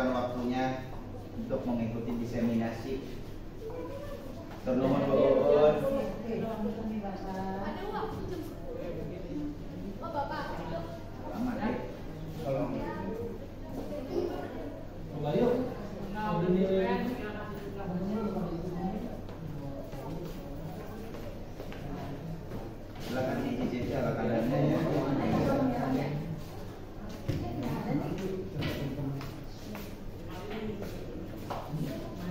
meluangkan waktunya untuk mengikuti diseminasi. Ternuhun Bu Uun. Selamat ya. Silakan diizin ala kadarnya ya.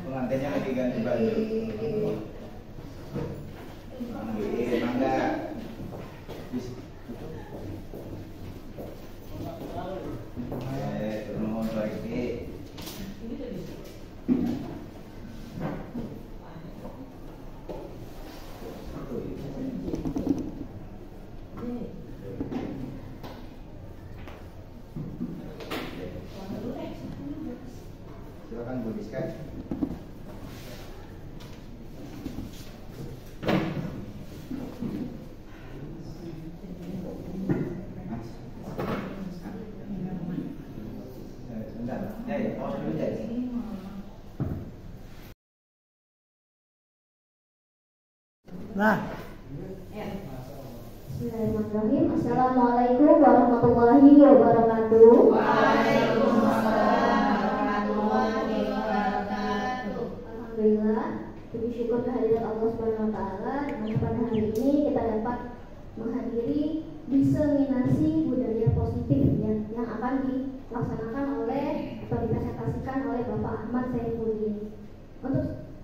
Pengantinnya lagi ganti baju. Mangga. Turun lagi. Silakan Bu Rizka. Nah, Bismillahirrahmanirrahim. Assalamualaikum warahmatullahi wabarakatuh. Waalaikumsalam warahmatullahi wabarakatuh. Alhamdulillah, puji syukur kehadirat Allah Subhanahu wa taala. Pada hari ini kita dapat menghadiri diseminasi budaya positif yang akan dilaksanakan oleh atau dipresentasikan oleh Bapak Ahmad Saifuddin.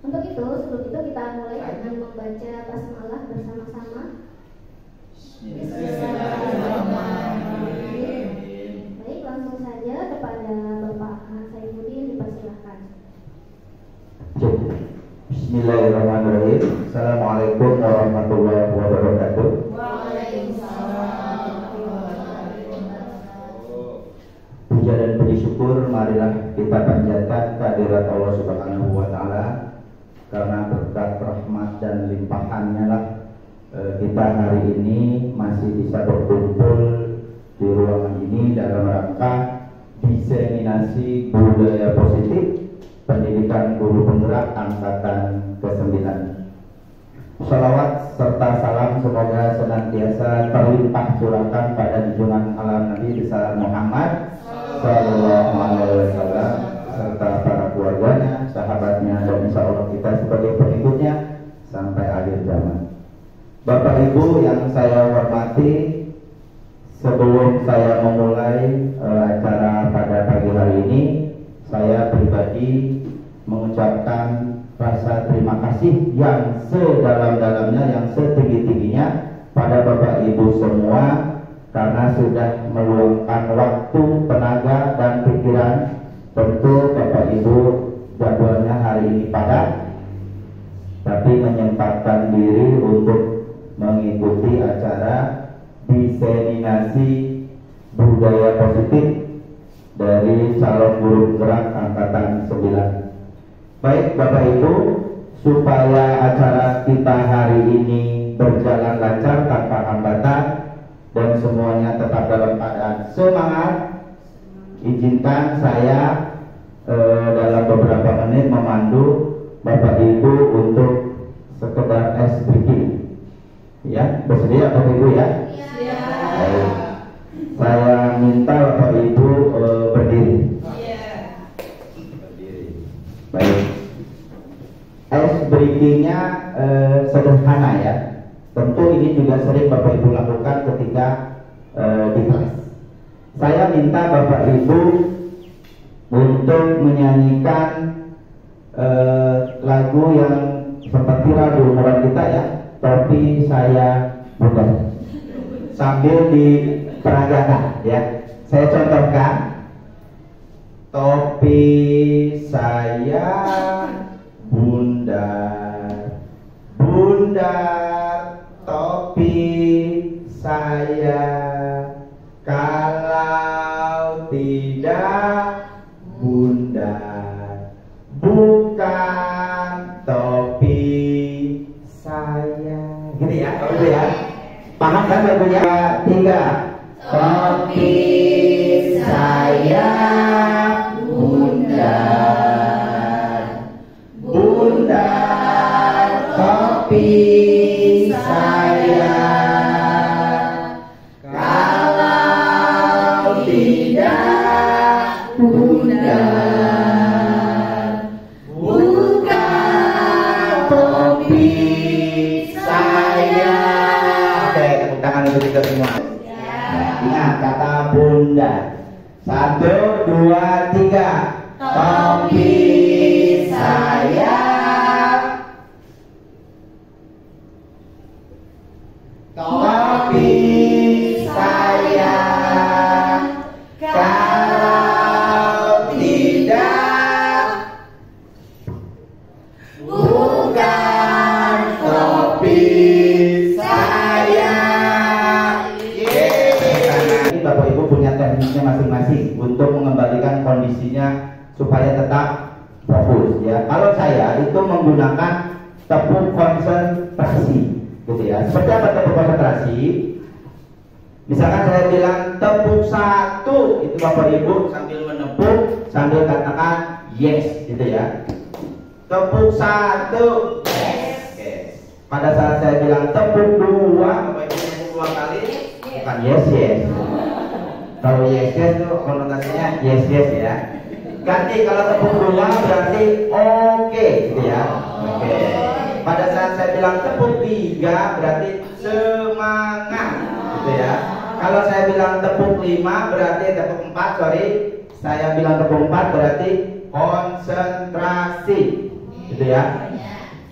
Untuk itu, sebelum itu kita mulai dengan membaca basmalah bersama-sama. Bismillahirrahmanirrahim. Baik, langsung saja kepada Bapak Ahmad Saifuddin dipersilakan. Bismillahirrahmanirrahim. Assalamualaikum warahmatullahi wabarakatuh. Waalaikumsalam warahmatullahi wabarakatuh. Puja dan puji syukur marilah kita panjatkan kehadirat Allah Subhanahu wa taala, karena berkat rahmat dan limpahannya lah kita hari ini masih bisa berkumpul di ruangan ini dalam rangka diseminasi budaya positif pendidikan guru penggerak angkatan ke-9. Shalawat serta salam semoga senantiasa terlimpah curahkan pada junjungan alam Nabi besar Muhammad Sallallahu Alaihi Wasallam serta para keluarganya, sahabatnya, dan insya Allah kita sebagai pengikutnya sampai akhir zaman. Bapak Ibu yang saya hormati, sebelum saya memulai acara pada pagi hari ini, saya pribadi mengucapkan rasa terima kasih yang sedalam-dalamnya, yang setinggi-tingginya pada Bapak Ibu semua, karena sudah meluangkan waktu, tenaga, dan pikiran. Tentu Bapak Ibu jadwalnya hari ini padat, tapi menyempatkan diri untuk mengikuti acara diseminasi budaya positif dari calon guru penggerak angkatan 9. Baik Bapak Ibu, supaya acara kita hari ini berjalan lancar tanpa hambatan dan semuanya tetap dalam keadaan semangat, izinkan saya dalam beberapa menit memandu Bapak Ibu untuk sekedar es briefing. Ya, bersedia Bapak Ibu ya? Iya. Baik. Saya minta Bapak Ibu berdiri. Iya. Berdiri. Baik. Es briefingnya sederhana ya. Tentu ini juga sering Bapak Ibu lakukan ketika di kelas. Saya minta Bapak Ibu untuk menyanyikan lagu yang sempat viral di umuran kita ya, Topi Saya Bunda, sambil diperagakan ya. Saya contohkan, topi saya bundar, bundar topi saya, kalau tidak bundar bukan topi saya. Gitu ya, gitu ya. Paham kan lagunya? 3. Topi saya bundar, 2, 3. Topi saya. Topi saya. Kalau tidak, bukan topi saya. Ini Bapak Ibu punya tekniknya masing-masing untuk mengembalikan kondisinya supaya tetap fokus ya. Kalau saya itu menggunakan tepuk konsentrasi gitu ya. Seperti apa tepuk konsentrasi? Misalkan saya bilang tepuk 1, itu Bapak Ibu sambil menepuk sambil katakan yes gitu ya. Tepuk 1, yes. Oke. Pada saat saya bilang tepuk 2, Bapak Ibu tepuk 2 kali, bukan yes yes. Kalau yes yes itu konotasinya yes yes ya. Ganti kalau tepuk 2 berarti oke gitu ya. Oke. Pada saat saya bilang tepuk 3 berarti semangat gitu ya. Kalau saya bilang tepuk 5 berarti tepuk 4, sorry. Saya bilang tepuk 4 berarti konsentrasi gitu ya.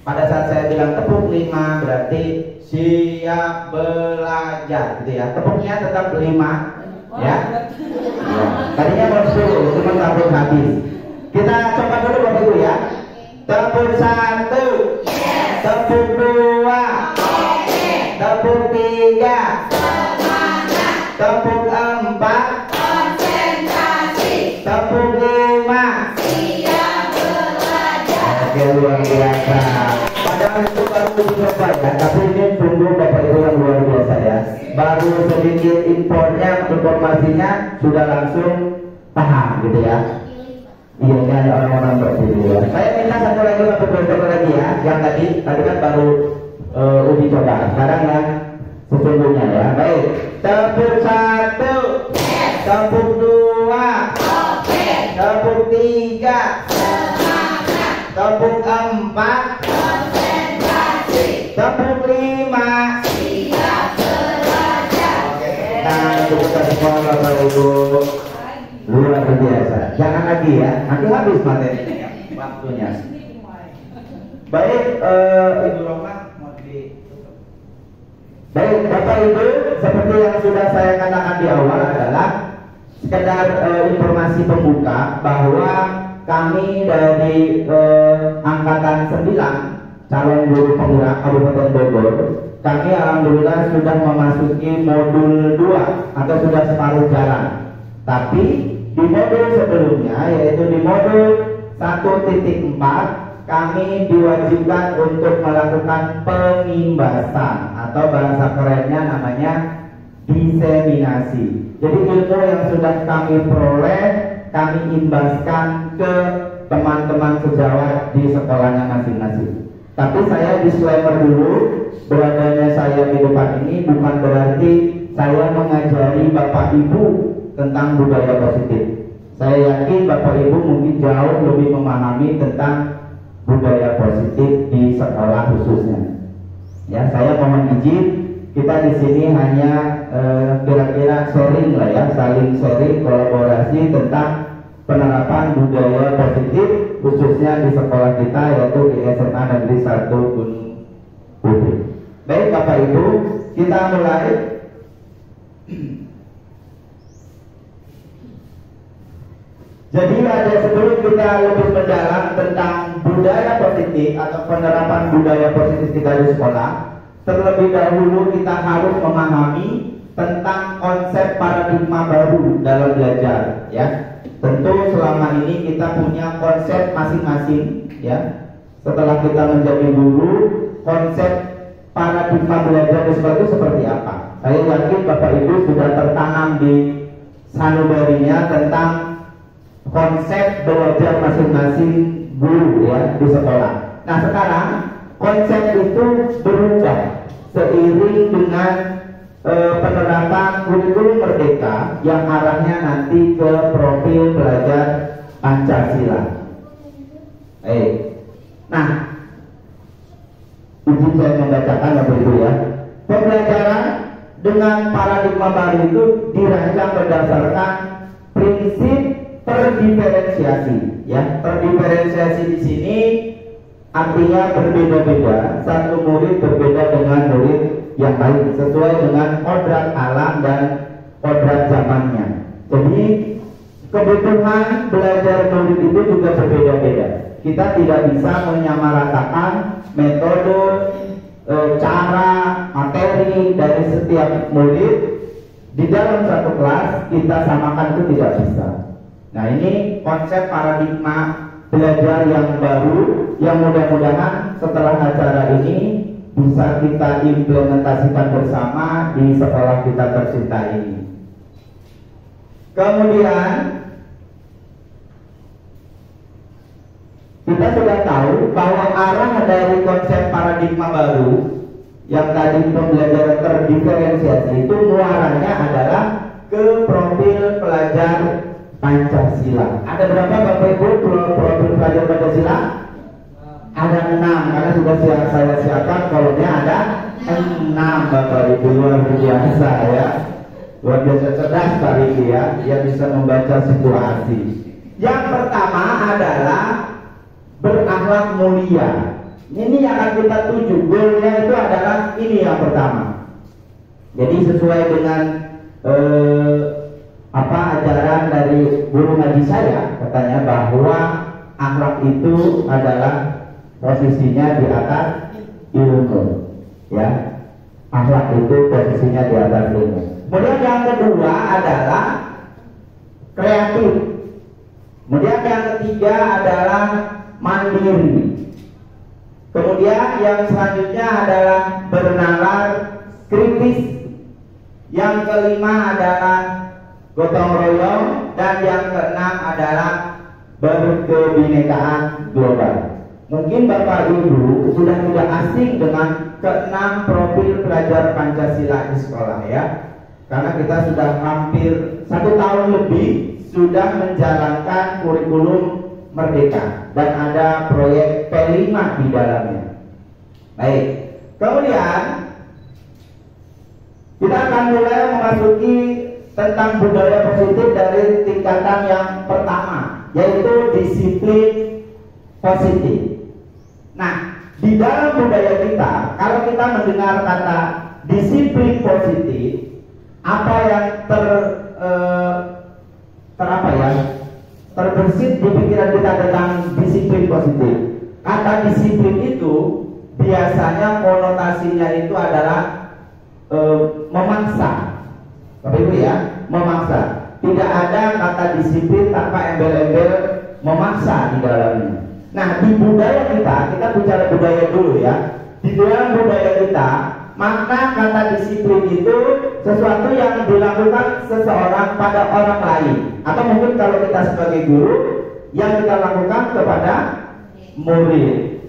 Pada saat saya bilang tepuk 5 berarti siap belajar gitu ya. Tepuknya tetap 5 ya. Tadinya mau 10 cuma takut habis. Kita coba dulu Bapak Ibu ya. Tepuk 1, tepuk 2, tepuk 3, tepuk 4, konsentrasi, tepuk 5, siap belajar. Oke, luar biasa. Padahal itu baru dicoba ya, tapi ini tunggu Bapak Ibu yang luar biasa ya. Baru sedikit informasinya sudah langsung paham gitu ya. Iya, ini ada orang-orang berbeda ya. Saya minta satu lagi atau dua lagi ya. Yang tadi kan baru uji coba. Sekarang yang sesungguhnya ya. Baik. Tepuk 1, tepuk 2, tepuk 3, tepuk 4, konsentrasi, tepuk 5, siap belajar. Oke, kita tepuk semua Bapak Ibu. Luar biasa. Jangan lagi ya, nanti habis materinya waktunya. Baik, Ibu Roma mau ditutup. Baik, Bapak Ibu, seperti yang sudah saya katakan di awal adalah sekedar informasi pembuka bahwa kami dari angkatan 9 calon guru penggerak Kabupaten Bogor, kami alhamdulillah sudah memasuki modul 2 atau sudah separuh jalan. Tapi di modul sebelumnya, yaitu di modul 1.4, kami diwajibkan untuk melakukan pengimbasan atau bahasa kerennya namanya diseminasi. Jadi ilmu yang sudah kami peroleh, kami imbaskan ke teman-teman sejawat di sekolahnya masing-masing. Tapi saya disclaimer dulu, beradanya saya di depan ini bukan berarti saya mengajari Bapak Ibu tentang budaya positif. Saya yakin Bapak Ibu mungkin jauh lebih memahami tentang budaya positif di sekolah khususnya. Ya, saya mohon izin, kita di sini hanya kira-kira sharing lah ya, saling sharing, kolaborasi tentang penerapan budaya positif khususnya di sekolah kita, yaitu di SMA Negeri 1 Gunung Putri. Baik Bapak Ibu, kita mulai. Jadi ada sebelum kita lebih mendalam tentang budaya positif atau penerapan budaya positif kita di sekolah, terlebih dahulu kita harus memahami tentang konsep paradigma baru dalam belajar ya. Tentu selama ini kita punya konsep masing-masing ya. Setelah kita menjadi guru, konsep paradigma belajar di sekolah itu seperti apa? Saya yakin Bapak Ibu sudah tertanam di sanubarinya tentang konsep belajar masing-masing guru ya di sekolah. Nah sekarang konsep itu berubah seiring dengan penerapan kurikulum merdeka yang arahnya nanti ke profil belajar Pancasila. Nah, izin saya membacakan Bapak Ibu ya. Pembelajaran dengan paradigma baru itu dirancang berdasarkan prinsip terdiferensiasi. Ya, terdiferensiasi di sini artinya berbeda-beda. Satu murid berbeda dengan murid yang lain sesuai dengan kodrat alam dan kodrat zamannya. Jadi kebutuhan belajar murid itu juga berbeda-beda. Kita tidak bisa menyamaratakan metode, cara, materi dari setiap murid di dalam satu kelas kita samakan, itu tidak bisa. Nah, ini konsep paradigma belajar yang baru yang mudah-mudahan setelah acara ini bisa kita implementasikan bersama di sekolah kita tercinta ini. Kemudian kita sudah tahu bahwa arah dari konsep paradigma baru yang tadi pembelajaran terdiferensiasi itu muaranya adalah ke profil pelajar Pancasila. Ada berapa Bapak Ibu profil pelajar Pancasila? Ada 6, karena sudah saya siapkan kolomnya ada 6 Bapak Ibu, luar biasa ya. Luar biasa cerdas Pak Riki ya, dia bisa membaca situasi. Yang pertama adalah berakhlak mulia. Ini yang akan kita tuju, goalnya itu adalah ini yang pertama. Jadi sesuai dengan ajaran dari guru ngaji saya, katanya bahwa akhlak itu adalah posisinya di atas ilmu, ya. Akhlak itu posisinya di atas ilmu. Kemudian yang kedua adalah kreatif. Kemudian yang ketiga adalah mandiri. Kemudian yang selanjutnya adalah bernalar kritis. Yang kelima adalah gotong royong, dan yang keenam adalah berkebinekaan global. Mungkin Bapak Ibu sudah tidak asing dengan keenam profil pelajar Pancasila di sekolah ya, karena kita sudah hampir 1 tahun lebih sudah menjalankan kurikulum Merdeka dan ada proyek P5 di dalamnya. Baik, kemudian kita akan mulai memasuki tentang budaya positif dari tingkatan yang pertama, yaitu disiplin positif. Nah, di dalam budaya kita, kalau kita mendengar kata disiplin positif, apa yang terbersit di pikiran kita tentang disiplin positif? Kata disiplin itu biasanya konotasinya itu adalah memaksa. Bapak Ibu ya, memaksa. Tidak ada kata disiplin tanpa embel-embel memaksa di dalamnya. Nah, di budaya kita bicara budaya dulu ya. Di dalam budaya kita, maka kata disiplin itu sesuatu yang dilakukan seseorang pada orang lain, atau mungkin kalau kita sebagai guru yang kita lakukan kepada murid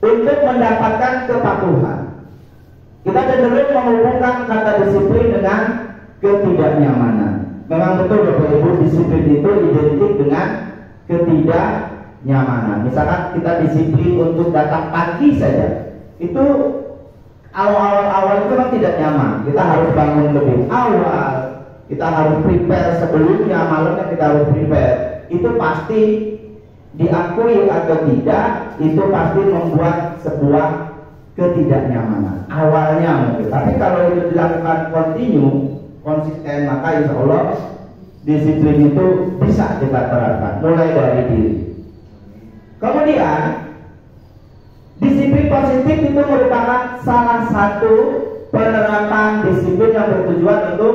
untuk mendapatkan kepatuhan. Kita cenderung menghubungkan kata disiplin dengan ketidaknyamanan. Memang betul Bapak Ibu, disiplin itu identik dengan ketidaknyamanan. Misalkan kita disiplin untuk datang pagi saja, itu awal-awal itu memang tidak nyaman. Kita harus bangun lebih awal, kita harus prepare sebelumnya, malamnya kita harus prepare. Itu pasti diakui atau tidak, itu pasti membuat sebuah ketidaknyamanan awalnya mungkin. Tapi kalau itu dilakukan konsisten, maka insya Allah disiplin itu bisa kita terapkan mulai dari diri. Kemudian disiplin positif itu merupakan salah satu penerapan disiplin yang bertujuan untuk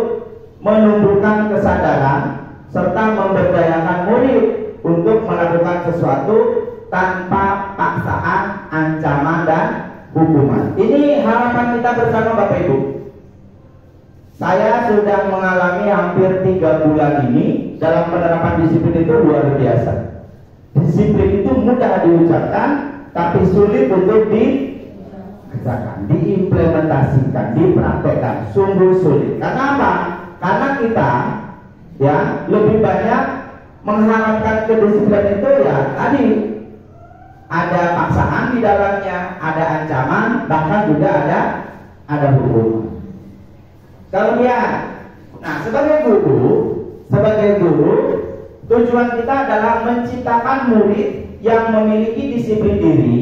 menumbuhkan kesadaran serta memberdayakan murid untuk melakukan sesuatu tanpa paksaan, ancaman, dan hukuman. Ini harapan kita bersama Bapak Ibu. Saya sudah mengalami hampir 3 bulan ini dalam penerapan disiplin itu luar biasa. Disiplin itu mudah diucapkan, tapi sulit untuk dikerjakan, diimplementasikan, dipraktekkan, sungguh sulit. Karena apa? Karena kita ya lebih banyak mengharapkan kedisiplinan itu ya tadi ada paksaan di dalamnya, ada ancaman, bahkan juga ada hukuman. Kemudian, nah sebagai guru Tujuan kita adalah menciptakan murid yang memiliki disiplin diri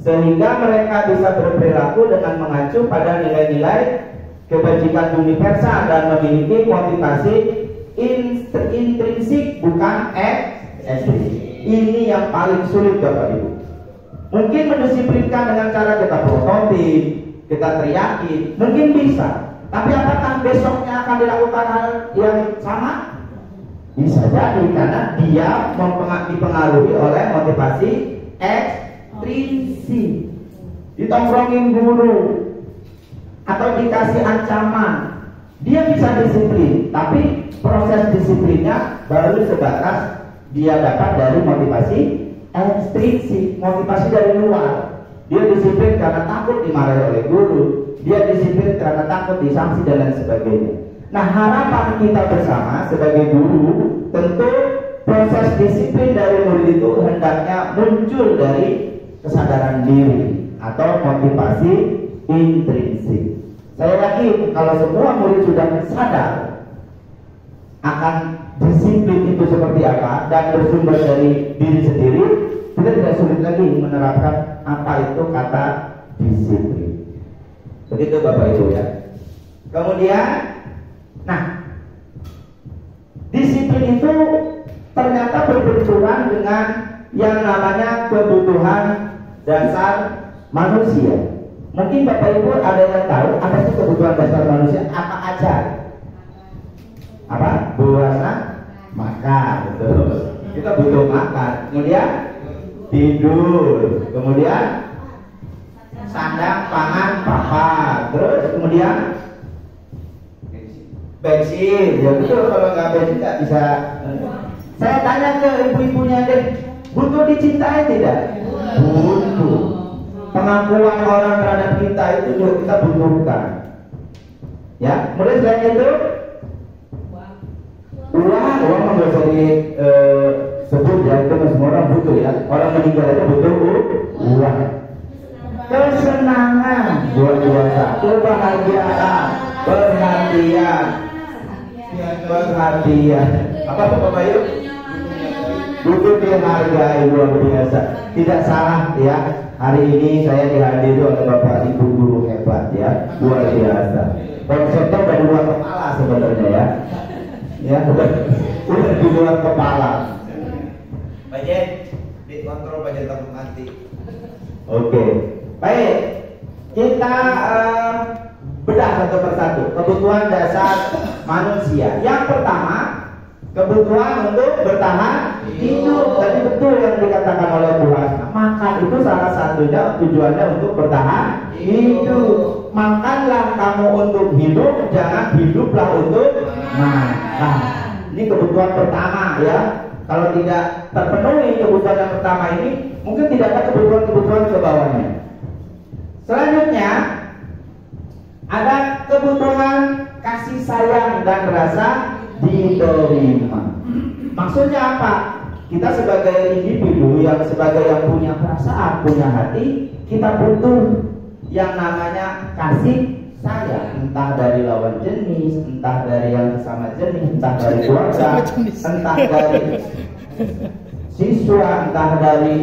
sehingga mereka bisa berperilaku dengan mengacu pada nilai-nilai kebajikan universal dan memiliki motivasi intrinsik bukan ekstrinsik. Ini yang paling sulit Bapak Ibu. Mungkin mendisiplinkan dengan cara kita prototip, kita teriakin, mungkin bisa. Tapi apakah besoknya akan dilakukan hal yang sama? Bisa jadi karena dia dipengaruhi oleh motivasi ekstrinsik. Ditongkrongin guru atau dikasih ancaman, dia bisa disiplin, tapi proses disiplinnya baru sebatas dia dapat dari motivasi ekstrinsik, motivasi dari luar. Dia disiplin karena takut dimarahi oleh guru, dia disiplin karena takut disanksi dan lain sebagainya. Nah, harapan kita bersama sebagai guru, tentu proses disiplin dari murid itu hendaknya muncul dari kesadaran diri atau motivasi intrinsik. Saya yakin kalau semua murid sudah sadar akan disiplin itu seperti apa dan bersumber dari diri sendiri, kita tidak sulit lagi menerapkan apa itu kata disiplin. Begitu Bapak Ibu ya. Kemudian, nah, disiplin itu ternyata berbenturan dengan yang namanya kebutuhan dasar manusia. Mungkin Bapak Ibu ada yang tahu apa sih kebutuhan dasar manusia? Apa aja? Apa? Buana, makan, betul. Kita butuh makan. Kemudian tidur. Kemudian sandang, pangan, papan. Terus kemudian bensin. Ya betul, kalau nggak bensin nggak bisa. Saya tanya ke ibu-ibunya deh, butuh dicintai tidak? Butuh. Pengakuan orang terhadap kita itu juga kita butuhkan. Ya, kemudian selain itu uang nggak usah disebut ya, itu semua orang butuh ya. Orang meninggal itu butuh uang. Kesenangan, luar biasa, kebahagiaan, perhatian. Apa Bapak Bayu? Butuh dihargai, luar biasa. Tidak salah ya. Hari ini saya dihadiri oleh Bapak Ibu guru hebat ya, luar biasa. Konsepnya udah di luar kepala sebenarnya ya. Ya, udah di luar kepala. Bajen, dikontrol bajen takut mati. Oke, baik. Kita bedah satu persatu kebutuhan dasar manusia. Yang pertama, kebutuhan untuk bertahan hidup. Tadi betul yang dikatakan oleh Tuhan. Makan itu salah satunya tujuannya untuk bertahan hidup. Makanlah kamu untuk hidup, jangan hiduplah untuk makan. Ini kebutuhan pertama ya. Kalau tidak terpenuhi kebutuhan yang pertama ini, mungkin tidak ada kebutuhan-kebutuhan ke bawahnya. Selanjutnya ada kebutuhan kasih sayang dan rasa diterima. Maksudnya apa? Kita sebagai individu yang punya perasaan, punya hati, kita butuh yang namanya kasih sayang, entah dari lawan jenis, entah dari yang sesama jenis, entah dari keluarga, entah dari siswa, entah dari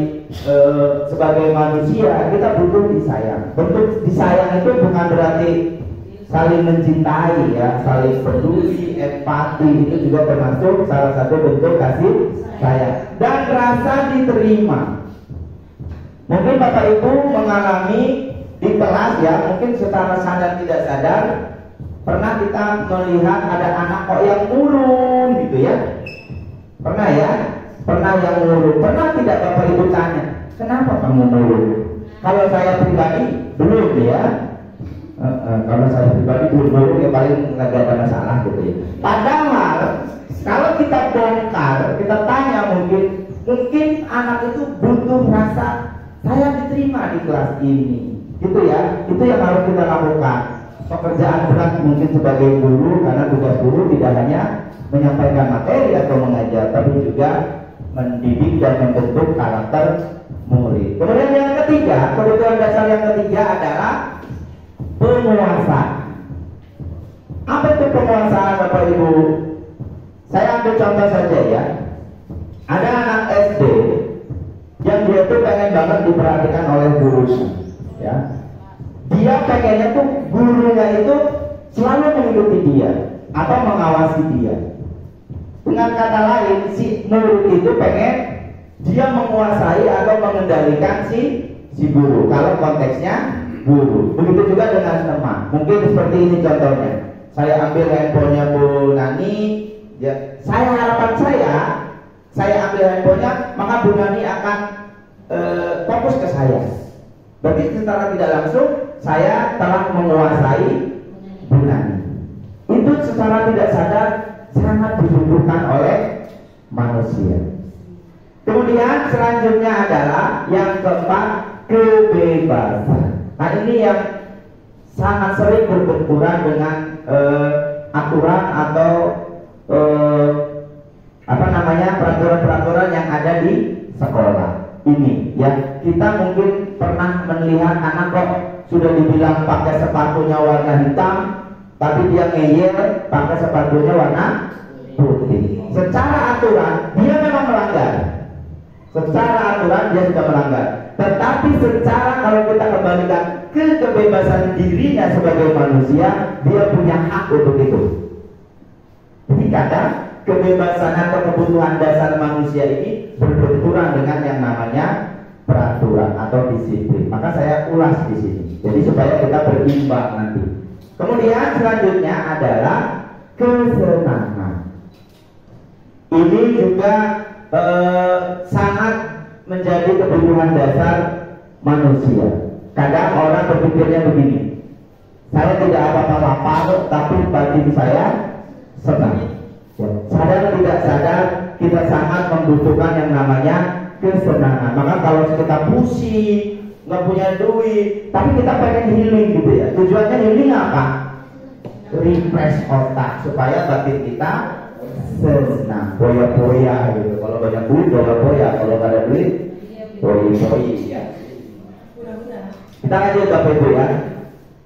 sebagai manusia, kita butuh disayang. Bentuk disayang itu bukan berarti saling mencintai ya, saling peduli, empati, itu juga termasuk salah satu bentuk kasih sayang. Dan rasa diterima. Mungkin Bapak Ibu mengalami di kelas ya, mungkin secara sadar tidak sadar pernah kita melihat ada anak kok yang murung gitu ya. Pernah ya? Pernah yang murung. Pernah tidak Bapak Ibu tanya, kenapa kamu murung? Kalau saya pribadi belum ya. Kalau saya pribadi belum ya, paling nggak ada masalah gitu ya. Padahal kalau kita bongkar, kita tanya mungkin anak itu butuh rasa saya diterima di kelas ini, gitu ya. Itu yang harus kita lakukan. Pekerjaan berat mungkin sebagai guru, karena tugas guru tidak hanya menyampaikan materi atau mengajar, tapi juga mendidik dan membentuk karakter murid. Kemudian yang ketiga, kebutuhan dasar yang ketiga adalah penguasaan. Apa itu penguasaan Bapak Ibu? Saya ambil contoh saja ya. Ada anak SD yang dia tuh pengen banget diperhatikan oleh gurunya, ya. Dia pengennya tuh gurunya itu selalu mengikuti dia atau mengawasi dia. Dengan kata lain, si murid itu pengen dia menguasai atau mengendalikan si guru. Kalau konteksnya guru. Begitu juga dengan teman. Mungkin seperti ini contohnya. Saya ambil handphonenya Bu Nani, ya, harapan saya ambil handphonenya, maka Bu Nani akan fokus ke saya. Berarti secara tidak langsung saya telah menguasai Bu Nani. Itu secara tidak sadar sangat dibutuhkan oleh manusia. Kemudian selanjutnya adalah yang keempat, kebebasan. Nah ini yang sangat sering berbenturan dengan aturan atau peraturan-peraturan yang ada di sekolah. Ini ya, kita mungkin pernah melihat anak kok sudah dibilang pakai sepatunya warna hitam, tapi dia ngeyel pakai sepatunya warna putih. Secara aturan dia memang melanggar. Secara aturan dia sudah melanggar. Tetapi secara kalau kita kembalikan ke kebebasan dirinya sebagai manusia, dia punya hak untuk itu. Jadi kadang kebebasan atau kebutuhan dasar manusia ini berbenturan dengan yang namanya peraturan atau disiplin. Maka saya ulas di sini. Jadi supaya kita berimbang nanti. Kemudian selanjutnya adalah kesenangan. Ini juga sangat menjadi kebutuhan dasar manusia. Kadang orang berpikirnya begini, saya tidak apa-apa, tapi batin saya senang. Ya, sadar tidak sadar kita sangat membutuhkan yang namanya kesenangan. Maka kalau kita pusing, nggak punya duit, tapi kita pengen healing gitu ya. Tujuannya healing apa? Refresh otak supaya batin kita senang, poya-poya gitu. Kalau banyak duit, poya-poya. Kalau nggak ada duit, poya-poya ya. Kita lanjut Bapak Ibu ya.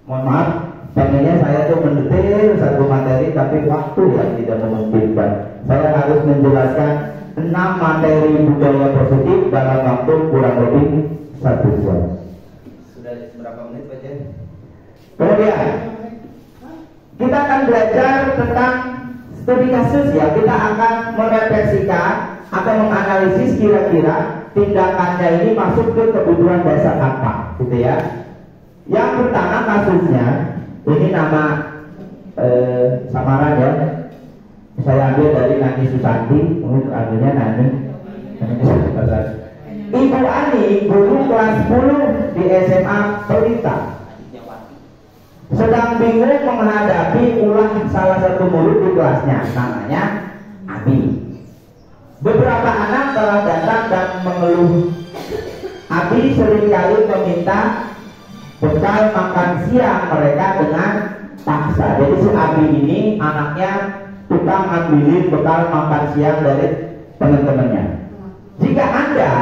Mohon maaf, pengennya saya tuh mendetail satu materi, tapi waktu yang tidak memungkinkan. Saya harus menjelaskan 6 materi budaya positif dalam waktu kurang lebih 1 jam. Sudah berapa menit Pak Jen? Kemudian kita akan belajar tentang studi kasus ya. Kita akan merefleksikan atau menganalisis kira-kira tindakannya ini masuk ke kebutuhan dasar apa, gitu ya. Yang pertama kasusnya, ini nama samaran ya. Saya ambil dari Nani Susanti, mungkin ambilnya Nani. Ibu Ani, guru kelas 10 di SMA Pelita, sedang bingung menghadapi ulah salah satu murid di kelasnya, namanya Abi. Beberapa anak telah datang dan mengeluh. Abi seringkali meminta bekal makan siang mereka dengan paksa. Jadi si Abi ini anaknya tukang ngambilin bekal makan siang dari teman-temannya. Jika Anda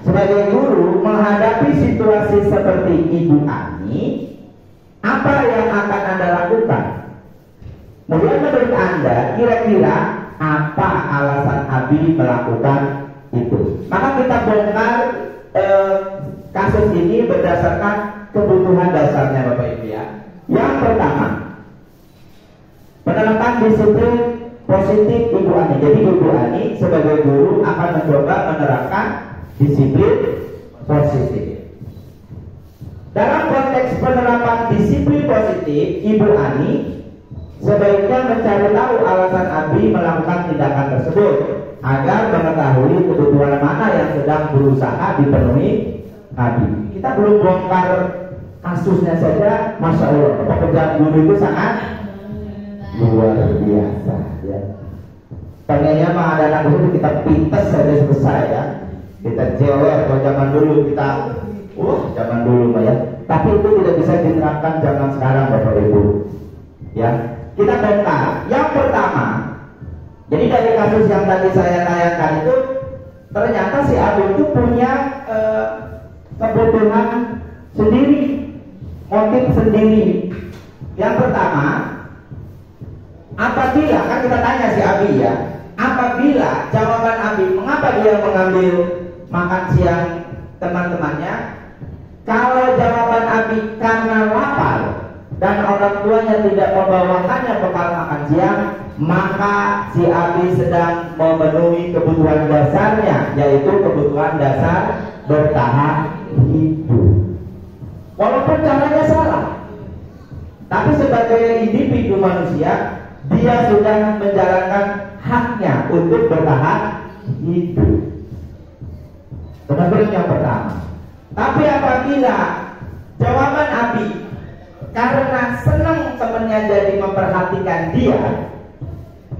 sebagai guru menghadapi situasi seperti Ibu Ani, apa yang akan Anda lakukan? Kemudian menurut Anda kira-kira apa alasan Abi melakukan itu? Maka kita bongkar kasus ini berdasarkan kebutuhan dasarnya Bapak Ibu ya. Yang pertama, penerapan disiplin positif Ibu Ani. Jadi Ibu Ani sebagai guru akan mencoba menerapkan disiplin positif. Dalam konteks penerapan disiplin positif, Ibu Ani sebaiknya mencari tahu alasan Abi melakukan tindakan tersebut agar mengetahui kebutuhan mana yang sedang berusaha dipenuhi Abi. Kita belum bongkar kasusnya saja, Masya Allah, pekerjaan guru itu sangat luar biasa ya. Pengennya mah ada anak guru kita pintes saja selesai ya. Kita jewer. Kalau zaman dulu kita zaman dulu mah ya. Tapi itu tidak bisa diterapkan zaman sekarang Bapak Ibu ya. Kita bongkar. Yang pertama, jadi dari kasus yang tadi saya tayangkan itu, ternyata si Abi itu punya kebutuhan sendiri, motif sendiri. Yang pertama, apabila kan kita tanya si Abi ya, apabila jawaban Abi mengapa dia mengambil makan siang teman-temannya, kalau jawaban Abi karena lapar dan orang tuanya tidak membawakannya bekal makan siang, maka si Abi sedang memenuhi kebutuhan dasarnya, yaitu kebutuhan dasar bertahan hidup. Walaupun caranya salah, tapi sebagai individu manusia, dia sudah menjalankan haknya untuk bertahan hidup. Benar-benar yang pertama. Tapi apabila jawaban Abi karena senang temannya jadi memperhatikan dia,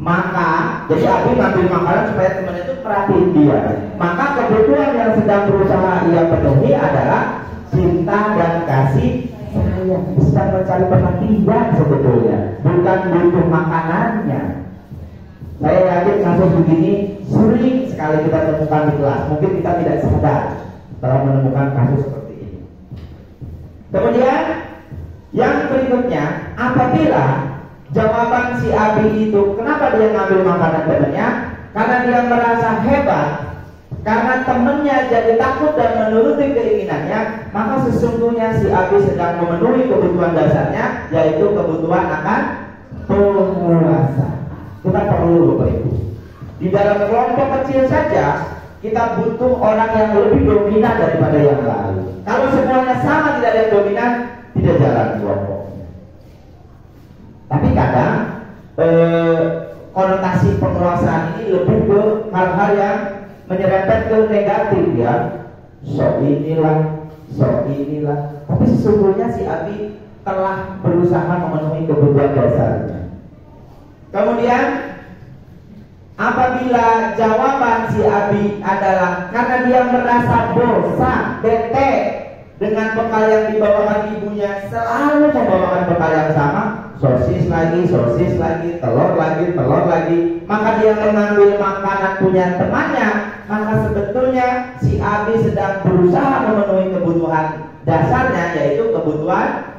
maka jadi Abi ngambil makanan supaya temannya itu perhatiin dia. Maka kebutuhan yang sedang berusaha ia penuhi adalah cinta dan kasih sayang. Sedang mencari perhatian sebetulnya, bukan butuh makanannya. Saya yakin kasus begini sering sekali kita temukan di kelas. Mungkin kita tidak sadar telah menemukan kasus seperti ini. Kemudian yang berikutnya, apabila jawaban si Abi itu kenapa dia ngambil makanan temannya, karena dia merasa hebat, karena temannya jadi takut dan menuruti keinginannya, maka sesungguhnya si Abi sedang memenuhi kebutuhan dasarnya, yaitu kebutuhan akan penguasaan. Kita perlu Bapak Ibu, di dalam kelompok kecil saja kita butuh orang yang lebih dominan daripada yang lain. Kalau semuanya sama, tidak ada yang dominan, tidak jalan kelompoknya. Tapi kadang konotasi penguasaan ini lebih ke hal-hal yang menyerempet ke negatif ya. So inilah. Tapi sesungguhnya si Abi telah berusaha memenuhi kebutuhan dasarnya. Kemudian apabila jawaban si Abi adalah karena dia merasa bosan, bete dengan bekal yang dibawakan ibunya, selalu membawakan bekal yang sama, sosis lagi, telur lagi, maka dia mengambil makanan punya temannya, maka sebetulnya si Abi sedang berusaha memenuhi kebutuhan dasarnya, yaitu kebutuhan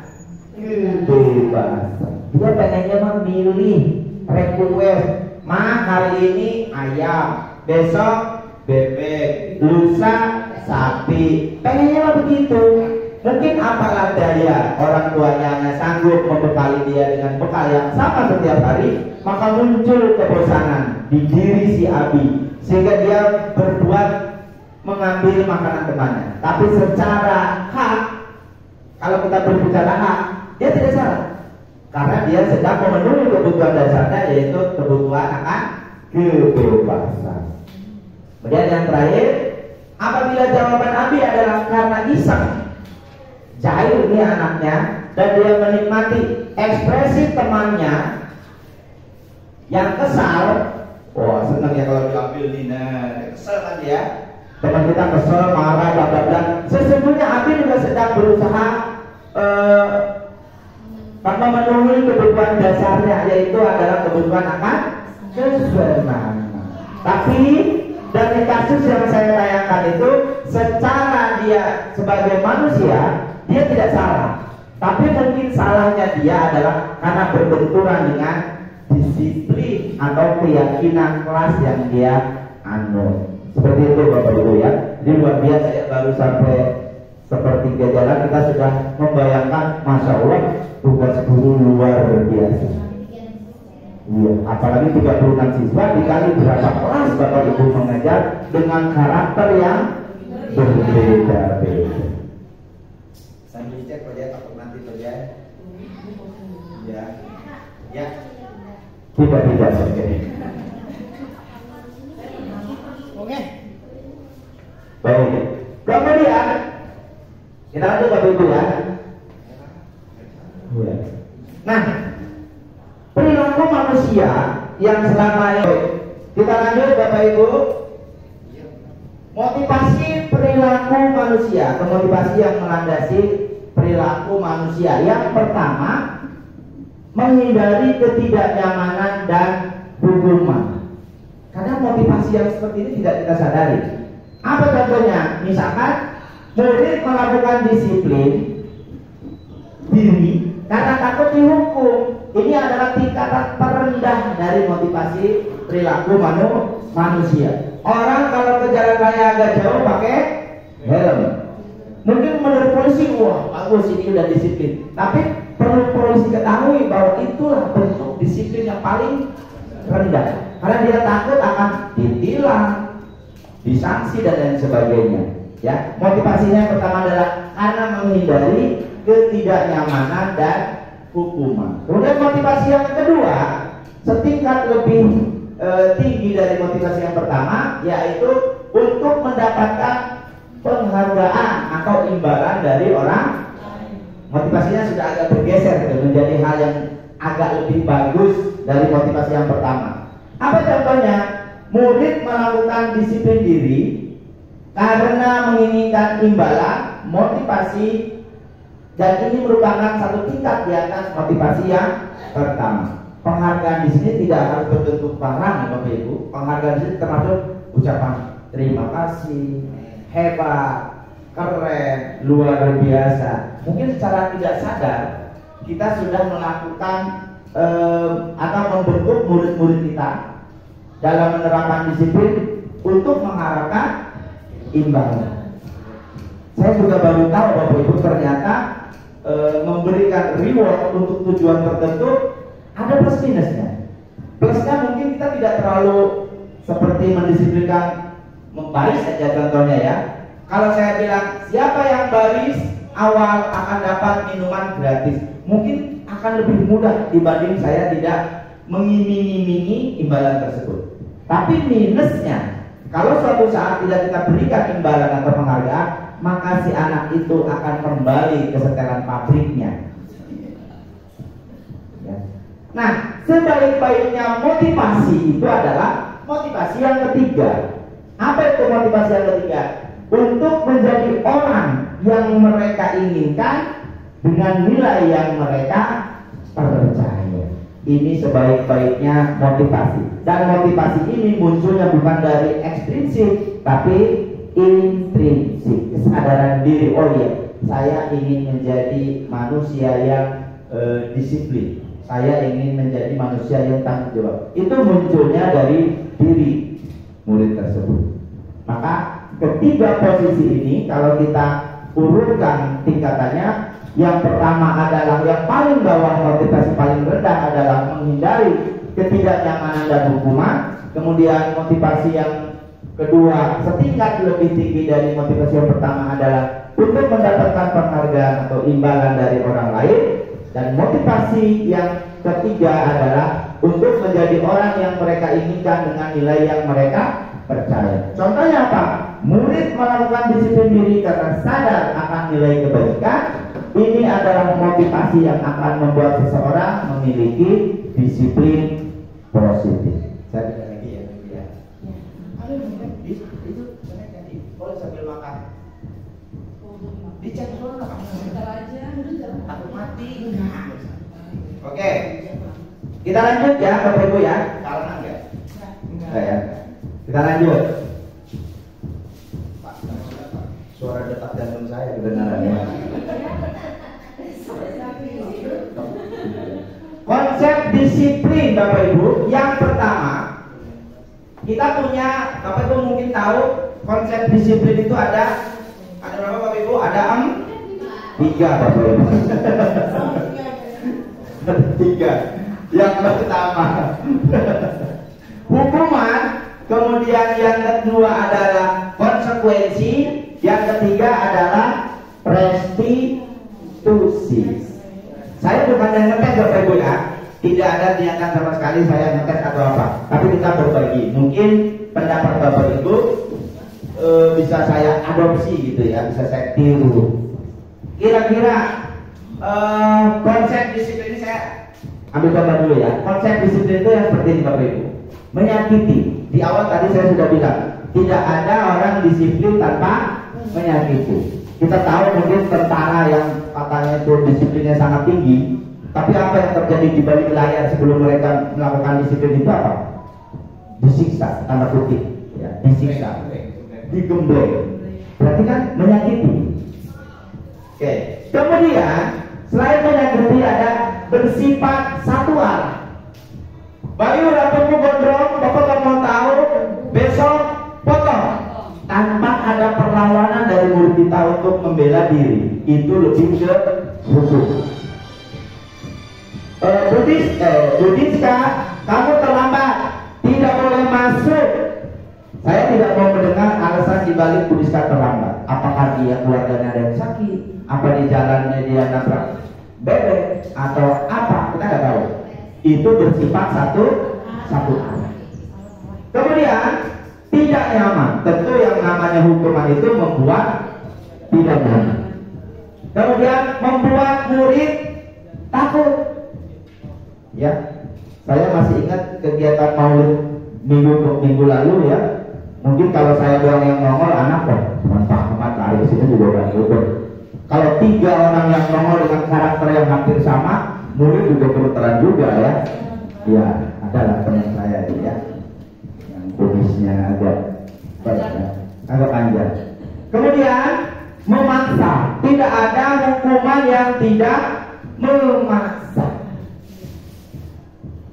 kebebasan. Dia pengennya memilih request, hari ini ayam, besok bebek, lusa sapi, pengennya begitu. Mungkin apalah daya orang tuanya hanya sanggup membekali dia dengan bekal yang sama setiap hari, maka muncul kebosanan di diri si Abi, sehingga dia berbuat mengambil makanan temannya. Tapi secara hak, kalau kita berbicara hak, dia tidak salah, karena dia sedang memenuhi kebutuhan dasarnya, yaitu kebutuhan akan kebebasan. Kemudian yang terakhir, apabila jawaban Abi adalah karena iseng, jahil ini anaknya, dan dia menikmati ekspresi temannya yang kesal. Wah, senang ya kalau diambil Nina, kesel kan dia. Teman kita kesel, marah, bla. Sesungguhnya Abi juga sedang berusaha memenuhi kebutuhan dasarnya, yaitu adalah kebutuhan akan kesenangan. Tapi dari kasus yang saya tayangkan itu, secara dia sebagai manusia, dia tidak salah. Tapi mungkin salahnya dia adalah karena berbenturan dengan disiplin atau keyakinan kelas yang dia anut. Seperti itu Bapak Ibu ya. Jadi luar biasa ya, baru sampai sepertiga jalan kita sudah membayangkan, Masya Allah, tugas guru luar biasa. Iya, apalagi 36 siswa dikali berapa kelas Bapak Ibu mengajar dengan karakter yang berbeda-beda. Sambil cek proyek takut nanti proyek. Ya. Tidak Oke. Baik. Kemudian kita lanjut Bapak Ibu ya. Nah, perilaku manusia yang selama ini, kita lanjut Bapak Ibu. Motivasi perilaku manusia, motivasi yang melandasi perilaku manusia. Yang pertama, menghindari ketidaknyamanan dan hukuman. Karena motivasi yang seperti ini tidak kita sadari. Apa contohnya? Misalkan murid melakukan disiplin diri karena takut dihukum. Ini adalah tingkatan terendah dari motivasi perilaku manusia. Orang kalau ke jalan raya agak jauh pakai helm. Mungkin menurut polisi, wah bagus ini udah disiplin. Tapi perlu polisi ketahui bahwa itulah bentuk disiplin yang paling rendah. Karena dia takut akan ditilang, disanksi dan lain sebagainya. Ya, motivasinya yang pertama adalah karena menghindari ketidaknyamanan dan hukuman. Kemudian motivasi yang kedua, setingkat lebih tinggi dari motivasi yang pertama, yaitu untuk mendapatkan penghargaan atau imbalan dari orang. Motivasinya sudah agak bergeser menjadi hal yang agak lebih bagus dari motivasi yang pertama. Apa contohnya? Murid melakukan disiplin diri karena menginginkan imbalan, motivasi, dan ini merupakan satu tingkat di atas motivasi yang pertama. Penghargaan di sini tidak harus berbentuk barang, Bapak Ibu. Penghargaan di sini termasuk ucapan terima kasih, hebat, keren, luar biasa. Mungkin secara tidak sadar kita sudah melakukan atau membentuk murid-murid kita dalam menerapkan disiplin untuk mengharapkan imbalan. Saya juga baru tahu Bapak Ibu ternyata memberikan reward untuk tujuan tertentu ada plus minusnya. Plusnya mungkin kita tidak terlalu seperti mendisiplinkan membaris saja contohnya ya. Kalau saya bilang siapa yang baris awal akan dapat minuman gratis, mungkin akan lebih mudah dibanding saya tidak mengiming-imingi imbalan tersebut. Tapi minusnya, kalau suatu saat tidak kita berikan imbalan atau penghargaan, maka si anak itu akan kembali ke setelan pabriknya. Ya. Nah, sebaik-baiknya motivasi itu adalah motivasi yang ketiga. Apa itu motivasi yang ketiga? Untuk menjadi orang yang mereka inginkan dengan nilai yang mereka percaya. Ini sebaik-baiknya motivasi. Dan motivasi ini munculnya bukan dari ekstrinsik, tapi intrinsik. Kesadaran diri, oh iya, saya ingin menjadi manusia yang disiplin. Saya ingin menjadi manusia yang tanggung jawab. Itu munculnya dari diri murid tersebut. Maka ketiga posisi ini kalau kita urutkan tingkatannya, yang pertama adalah yang paling bawah, motivasi paling rendah adalah menghindari ketidaknyamanan dan hukuman. Kemudian motivasi yang kedua setingkat lebih tinggi dari motivasi yang pertama adalah untuk mendapatkan penghargaan atau imbalan dari orang lain. Dan motivasi yang ketiga adalah untuk menjadi orang yang mereka inginkan dengan nilai yang mereka percaya. Contohnya apa? Murid melakukan disiplin diri karena sadar akan nilai kebajikan. Ini adalah motivasi yang akan membuat seseorang memiliki disiplin positif. Saya tidak lagi ya. Itu tadi boleh sambil makan. Dicek dulu lah. Takut mati. Oke. Kita lanjut ya Bapak Ibu ya. Salah enggak? Enggak ya. Kita lanjut. Pak, suara detak jantung saya kebenarannya. Konsep disiplin Bapak Ibu, yang pertama kita punya, Bapak Ibu mungkin tahu konsep disiplin itu ada berapa Bapak Ibu? Ada 3 Bapak Ibu. 3. Yang pertama hukuman, kemudian yang kedua adalah konsekuensi, yang ketiga adalah restitusi. Saya bukan yang ngetes Bapak Ibu ya, tidak ada niatan sama sekali saya ngetes atau apa, tapi kita berbagi. Mungkin pendapat Bapak Ibu bisa saya adopsi gitu ya, bisa saya tiru. Kira-kira konsep disiplin ini saya ambil contoh dulu ya. Konsep disiplin itu yang seperti ini Bapak Ibu. Menyakiti. Di awal tadi saya sudah bilang, tidak ada orang disiplin tanpa menyakiti. Kita tahu mungkin tentara yang katanya itu disiplinnya sangat tinggi, tapi apa yang terjadi di balik layar sebelum mereka melakukan disiplin itu apa? Disiksa, tanda kutip, ya, disiksa, digembleng. Berarti kan menyakiti. Oke. Kemudian selain menyakiti ada bersifat satu arah. Bayu rambutmu gondrong, bapak gak mau tahu, besok potong. Tanpa ada perlawanan dari murid kita untuk membela diri, itu lebih ke hukum. Budiska, kamu terlambat, tidak boleh masuk. Saya tidak mau mendengar alasan dibalik Budiska terlambat. Apakah dia keluarganya ada yang sakit? Apa di jalannya dia nabrak bebek atau apa? Kita nggak tahu. Itu bersifat satu arah. Kemudian tidak nyaman. Tentu yang namanya hukuman itu membuat tidak nyaman. Kemudian membuat murid takut. Ya, saya masih ingat kegiatan maulid minggu lalu ya. Mungkin kalau saya doang yang nongol, anak kok Pak Ahmad lari ke sini juga udah ngikut. Kalau 3 orang yang nongol dengan karakter yang hampir sama, murid juga berteran juga ya. Ya, adalah teman saya ini ya, yang kumisnya agak panjang. Kemudian memaksa, tidak ada hukuman yang tidak memaksa.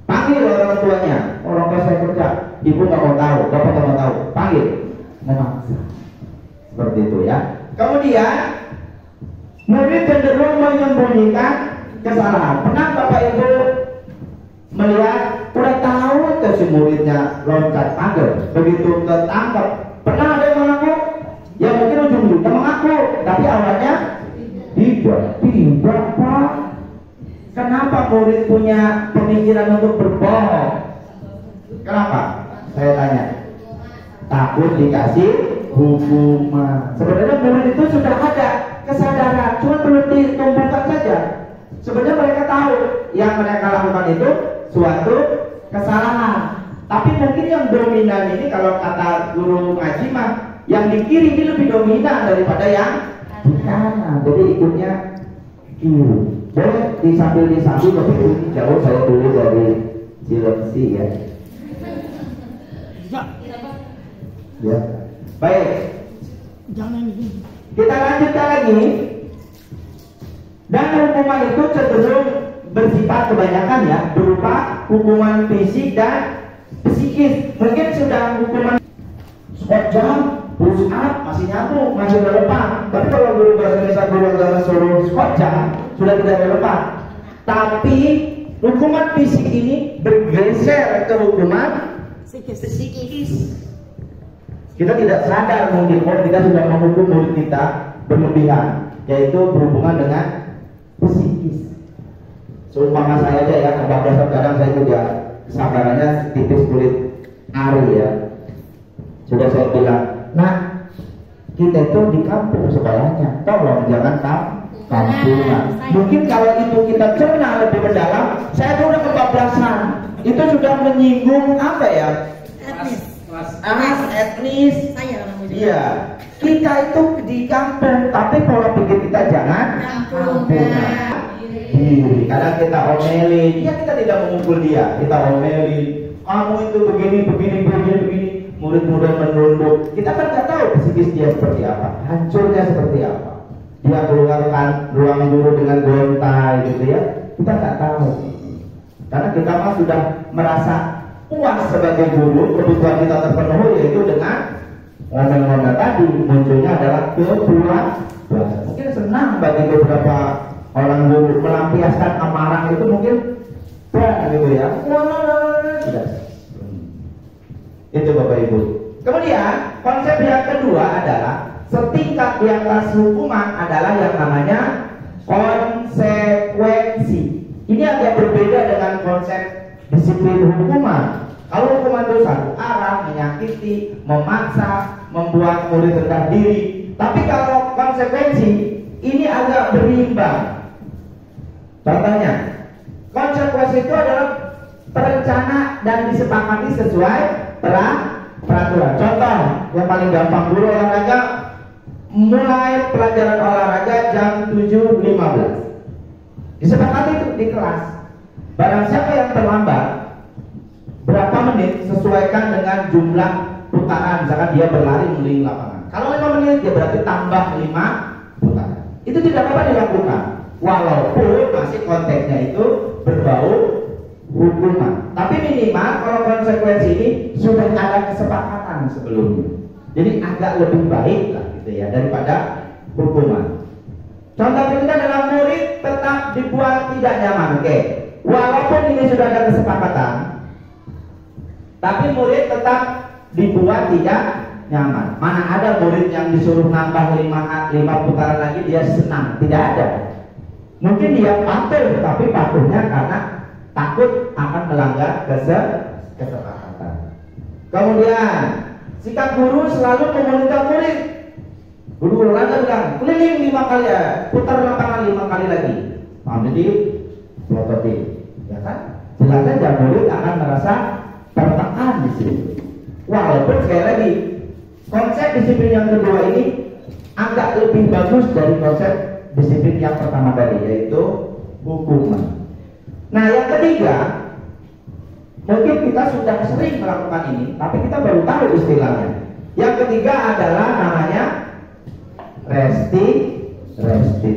Panggil orang tuanya, orang tua saya kerja, ibu nggak mau tahu, bapak nggak mau tahu, panggil, memaksa, seperti itu ya. Kemudian murid cenderung menyembunyikan kesalahan. Pernah bapak ibu melihat, udah tahu tuh si muridnya loncat pagar, begitu ketangkap, pernah ada yang mengaku? Ya mungkin ujung-ujungnya mengaku, tapi awalnya tidak Pak. Kenapa murid punya pemikiran untuk berbohong? Kenapa? Saya tanya. Takut dikasih hukuman. Sebenarnya murid itu sudah ada kesadaran, cuma belum ditumbuhkan saja. Sebenarnya mereka tahu yang mereka lakukan itu suatu kesalahan. Tapi mungkin yang dominan ini, kalau kata guru ngaji mah, yang di kiri ini lebih dominan daripada yang di kanan. Jadi ikutnya kiri. Boleh disambil tapi ini jauh, saya tulis dari Cilengsi ya. Ya. Baik. Jangan ini. Kita lanjutkan lagi. Dan hukuman itu cenderung bersifat kebanyakan ya, berupa hukuman fisik dan psikis. Mungkin sudah hukuman squat jam, push up masih nyambung, masih relevan. Tapi kalau guru bahasa Indonesia guru agama suruh squat jam, sudah tidak relevan. Tapi hukuman fisik ini bergeser ke hukuman psikis. Kita tidak sadar mungkin kalau kita sudah menghukum murid kita berlebihan, yaitu berhubungan dengan psikis. Seumpama saya aja ya, kebablasan kadang saya juga kesabarannya tipis kulit ari ya. Sudah saya bilang, nah kita itu di kampung sekolahnya, tolong jangan kampungan. Mungkin kalau itu kita cerna lebih mendalam, saya tuh udah kebablasan. Itu sudah menyinggung apa ya? Etnis. Iya. Kita itu di kampung, tapi pola pikir kita jangan kampungan. Kadang kita omelin, ya kita tidak memukul dia, kita omelin. Kamu itu begini. Murid-murid menunduk. Kita kan nggak tahu psikis dia seperti apa, hancurnya seperti apa. Dia keluarkan ruang guru dengan gontai gitu ya. Kita nggak tahu. Karena kita mah sudah merasa puas sebagai guru, kebutuhan kita terpenuhi, yaitu dengan ngomel-ngomel tadi. Munculnya adalah kepuasan. Mungkin senang bagi beberapa orang guru melampiaskan amarah itu, mungkin gitu ya. Itu Bapak Ibu. Kemudian konsep yang kedua adalah setingkat di atas hukuman adalah yang namanya konsekuensi. Ini agak berbeda dengan konsep disiplin hukuman. Kalau hukuman itu satu arah, menyakiti, memaksa, membuat murid rendah diri. Tapi kalau konsekuensi ini agak berimbang. Contohnya, konsekuensi itu adalah terencana dan disepakati sesuai peraturan. Contoh yang paling gampang, guru olahraga mulai pelajaran olahraga jam 7.15. Disepakati itu di kelas. Barang siapa yang terlambat berapa menit sesuaikan dengan jumlah putaran. Misalkan dia berlari mengelilingi lapangan. Kalau 5 menit dia berarti tambah 5 putaran. Itu tidak apa-apa dilakukan. Walaupun masih konteksnya itu berbau hukuman. Tapi minimal kalau konsekuensi ini sudah ada kesepakatan sebelumnya. Jadi agak lebih baik lah gitu ya daripada hukuman. Contoh kita dalam murid tetap dibuat tidak nyaman. Oke. Walaupun ini sudah ada kesepakatan, tapi murid tetap dibuat tidak nyaman. Mana ada murid yang disuruh nambah 5 putaran lagi dia senang? Tidak ada. Mungkin dia patuh, tapi patuhnya karena takut akan melanggar kesepakatan. Kemudian sikap guru selalu memonitor murid. Guru olahraga bilang keliling 5 kali ya, putar lapangan 5 kali lagi. Jadi prototip, ya kan? Jelas saja murid akan merasa tertekan di sini. Walaupun sekali lagi konsep disiplin yang kedua ini agak lebih bagus dari konsep disiplin yang pertama tadi, yaitu hukuman. Nah, yang ketiga, mungkin kita sudah sering melakukan ini, tapi kita baru tahu istilahnya. Yang ketiga adalah namanya restitusi.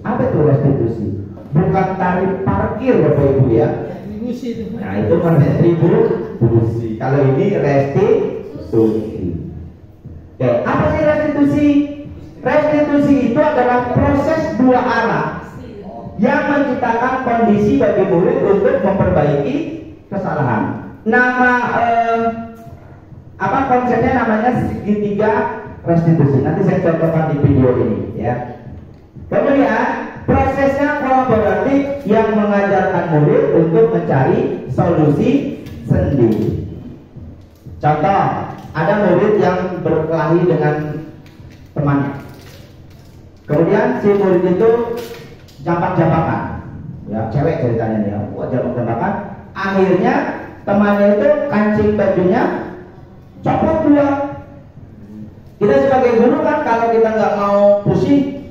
Apa itu restitusi? Bukan tarif parkir Bapak Ibu ya. Retribusi itu. Nah, itu retribusi. Kalau ini restitusi. Oke, apa sih restitusi? Restitusi itu adalah proses dua arah yang menciptakan kondisi bagi murid untuk memperbaiki kesalahan. Nama konsepnya namanya segitiga restitusi. Nanti saya contohkan di video ini ya. Kemudian prosesnya kolaboratif yang mengajarkan murid untuk mencari solusi sendiri. Contoh, ada murid yang berkelahi dengan temannya. Kemudian si murid itu jampak-jampakan, ya cewek ceritanya nih, jampak-jampakan. Akhirnya temannya itu kancing bajunya copot dua. Kita sebagai guru kan kalau kita nggak mau pusing,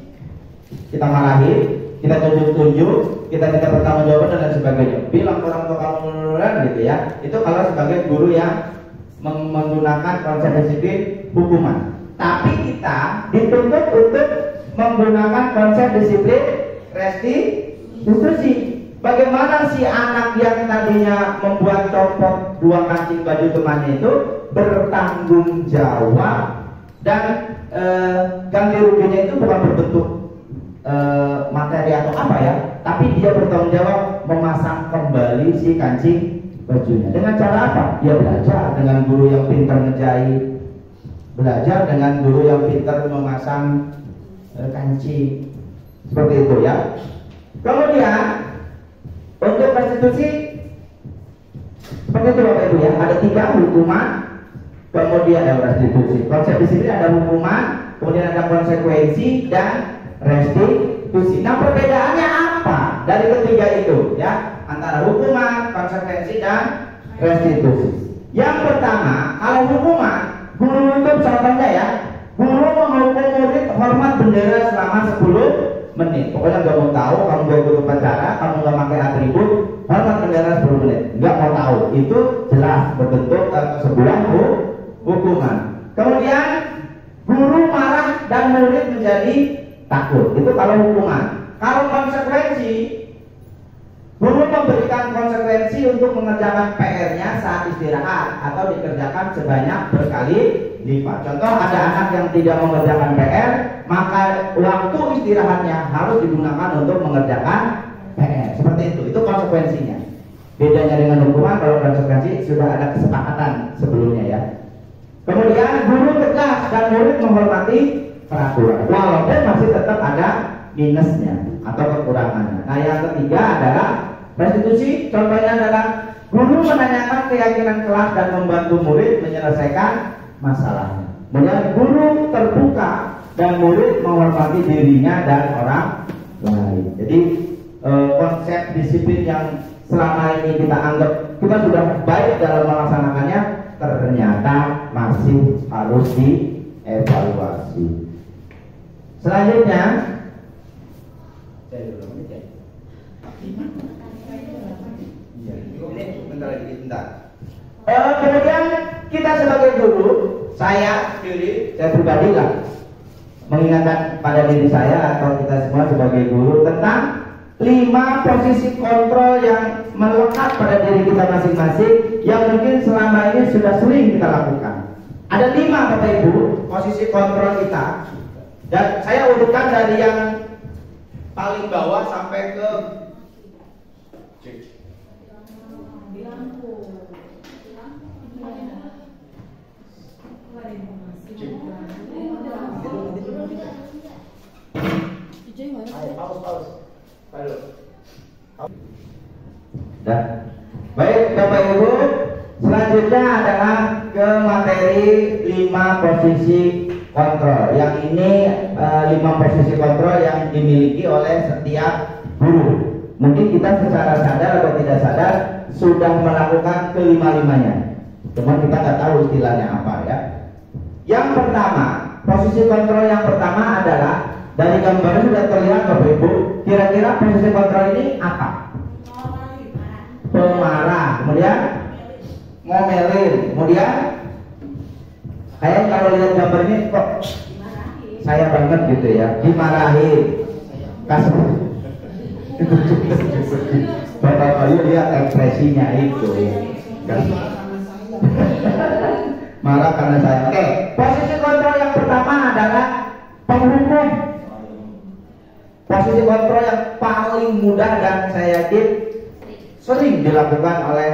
kita marahin, kita tunjuk-tunjuk, kita minta pertanggungjawaban dan lain sebagainya. Bilang orang tua kamu gitu ya. Itu kalau sebagai guru yang menggunakan konsep disiplin hukuman. Tapi kita dituntut untuk menggunakan konsep disiplin restitusi. Bagaimana si anak yang tadinya membuat copot dua kancing baju temannya itu bertanggung jawab dan ganti ruginya itu bukan berbentuk materi atau apa ya, tapi dia bertanggung jawab memasang kembali si kancing bajunya. Dengan cara apa? Dia belajar dengan guru yang pintar ngejahit, belajar dengan guru yang pintar memasang kancing, seperti itu ya. Kemudian untuk restitusi seperti itu Bapak Ibu ya, ada 3 hukuman, kemudian ada restitusi. Konsep di sini ada hukuman, kemudian ada konsekuensi dan restitusi. Nah, perbedaannya apa dari ketiga itu ya, antara hukuman, konsekuensi dan restitusi? Yang pertama, kalau hukuman, guru itu contohnya ya, guru menghukum murid hormat bendera selama 10 menit. Pokoknya nggak mau tahu, kamu gak ikut upacara, kamu nggak pakai atribut, hormat bendera 10 menit. Nggak mau tahu, itu jelas berbentuk sebuah hukuman. Kemudian guru marah dan murid menjadi takut. Itu kalau hukuman. Kalau konsekuensi, guru memberikan konsekuensi untuk mengerjakan PR-nya saat istirahat atau dikerjakan sebanyak berkali lipat. Contoh, ada anak yang tidak mengerjakan PR, maka waktu istirahatnya harus digunakan untuk mengerjakan PR. Seperti itu konsekuensinya. Bedanya dengan hukuman, kalau konsekuensi sudah ada kesepakatan sebelumnya ya. Kemudian guru tegas dan murid menghormati peraturan, walaupun masih tetap ada minusnya atau kekurangannya. Nah, yang ketiga adalah restitusi. Contohnya adalah guru menanyakan keyakinan kelas dan membantu murid menyelesaikan masalahnya. Kemudian guru terbuka dan murid menghormati dirinya dan orang lain. Jadi konsep disiplin yang selama ini kita anggap kita sudah baik dalam melaksanakannya, ternyata masih harus dievaluasi. Selanjutnya, kemudian kita sebagai guru, saya pribadi lah mengingatkan pada diri saya atau kita semua sebagai guru tentang 5 posisi kontrol yang melekat pada diri kita masing-masing yang mungkin selama ini sudah sering kita lakukan. Ada 5 Bapak Ibu posisi kontrol kita, dan saya urutkan dari yang paling bawah sampai ke Dan baik Bapak Ibu, selanjutnya adalah ke materi 5 posisi kontrol. Yang ini 5 posisi kontrol yang dimiliki oleh setiap guru. Mungkin kita secara sadar atau tidak sadar sudah melakukan kelima-limanya, cuma kita nggak tahu istilahnya apa ya. Yang pertama, posisi kontrol yang pertama adalah, dari gambarnya sudah terlihat Bapak Ibu, kira-kira posisi kontrol ini apa? Pemarah, kemudian ngomelin, kemudian kayak kalau lihat gambar ini kok saya banget gitu ya, dimarahin, kasih itu Bapak Bayu lihat ekspresinya itu kan? Marah karena saya. Oke, posisi kontrol yang pertama adalah penghukum. Posisi kontrol yang paling mudah dan saya yakin sering dilakukan oleh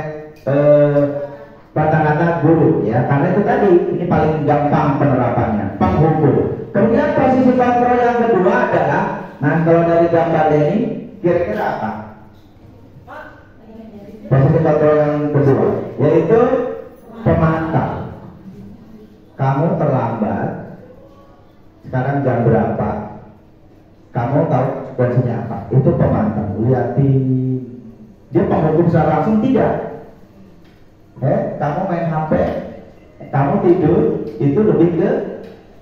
rata-rata guru ya, karena itu tadi ini paling gampang penerapannya, penghukum. Kemudian posisi kontrol yang kedua adalah, nah kalau dari gambar ini kira-kira apa? Posisi kontrol yang kedua yaitu pemantau. Kamu terlambat, sekarang jam berapa? Kamu tahu konsekuensinya apa? Itu pemantau. Lihatin. Dia penghukum secara langsung tidak. Kamu main HP, kamu tidur, itu lebih ke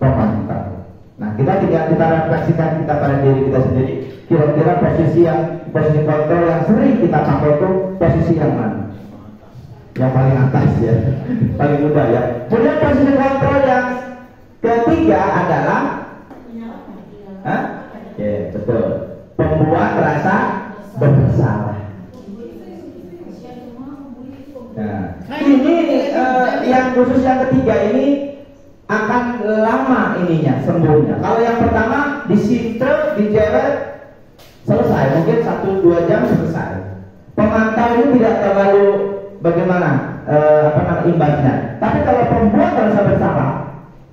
pemantau. Nah, kita refleksikan kita pada diri kita sendiri. Kira-kira posisi kontrol yang sering kita pakai itu posisi yang mana? Yang paling atas ya, paling mudah ya. Kemudian posisi kontrol yang ketiga adalah, betul, pembuat rasa bersalah. Nah, ini yang khusus yang ketiga ini akan lama ininya sembuhnya. Kalau yang pertama disinter, dijeret, selesai, mungkin 1-2 jam selesai. Pemantau ini tidak terlalu bagaimana imbasnya. Tapi kalau pembuat rasa bersalah,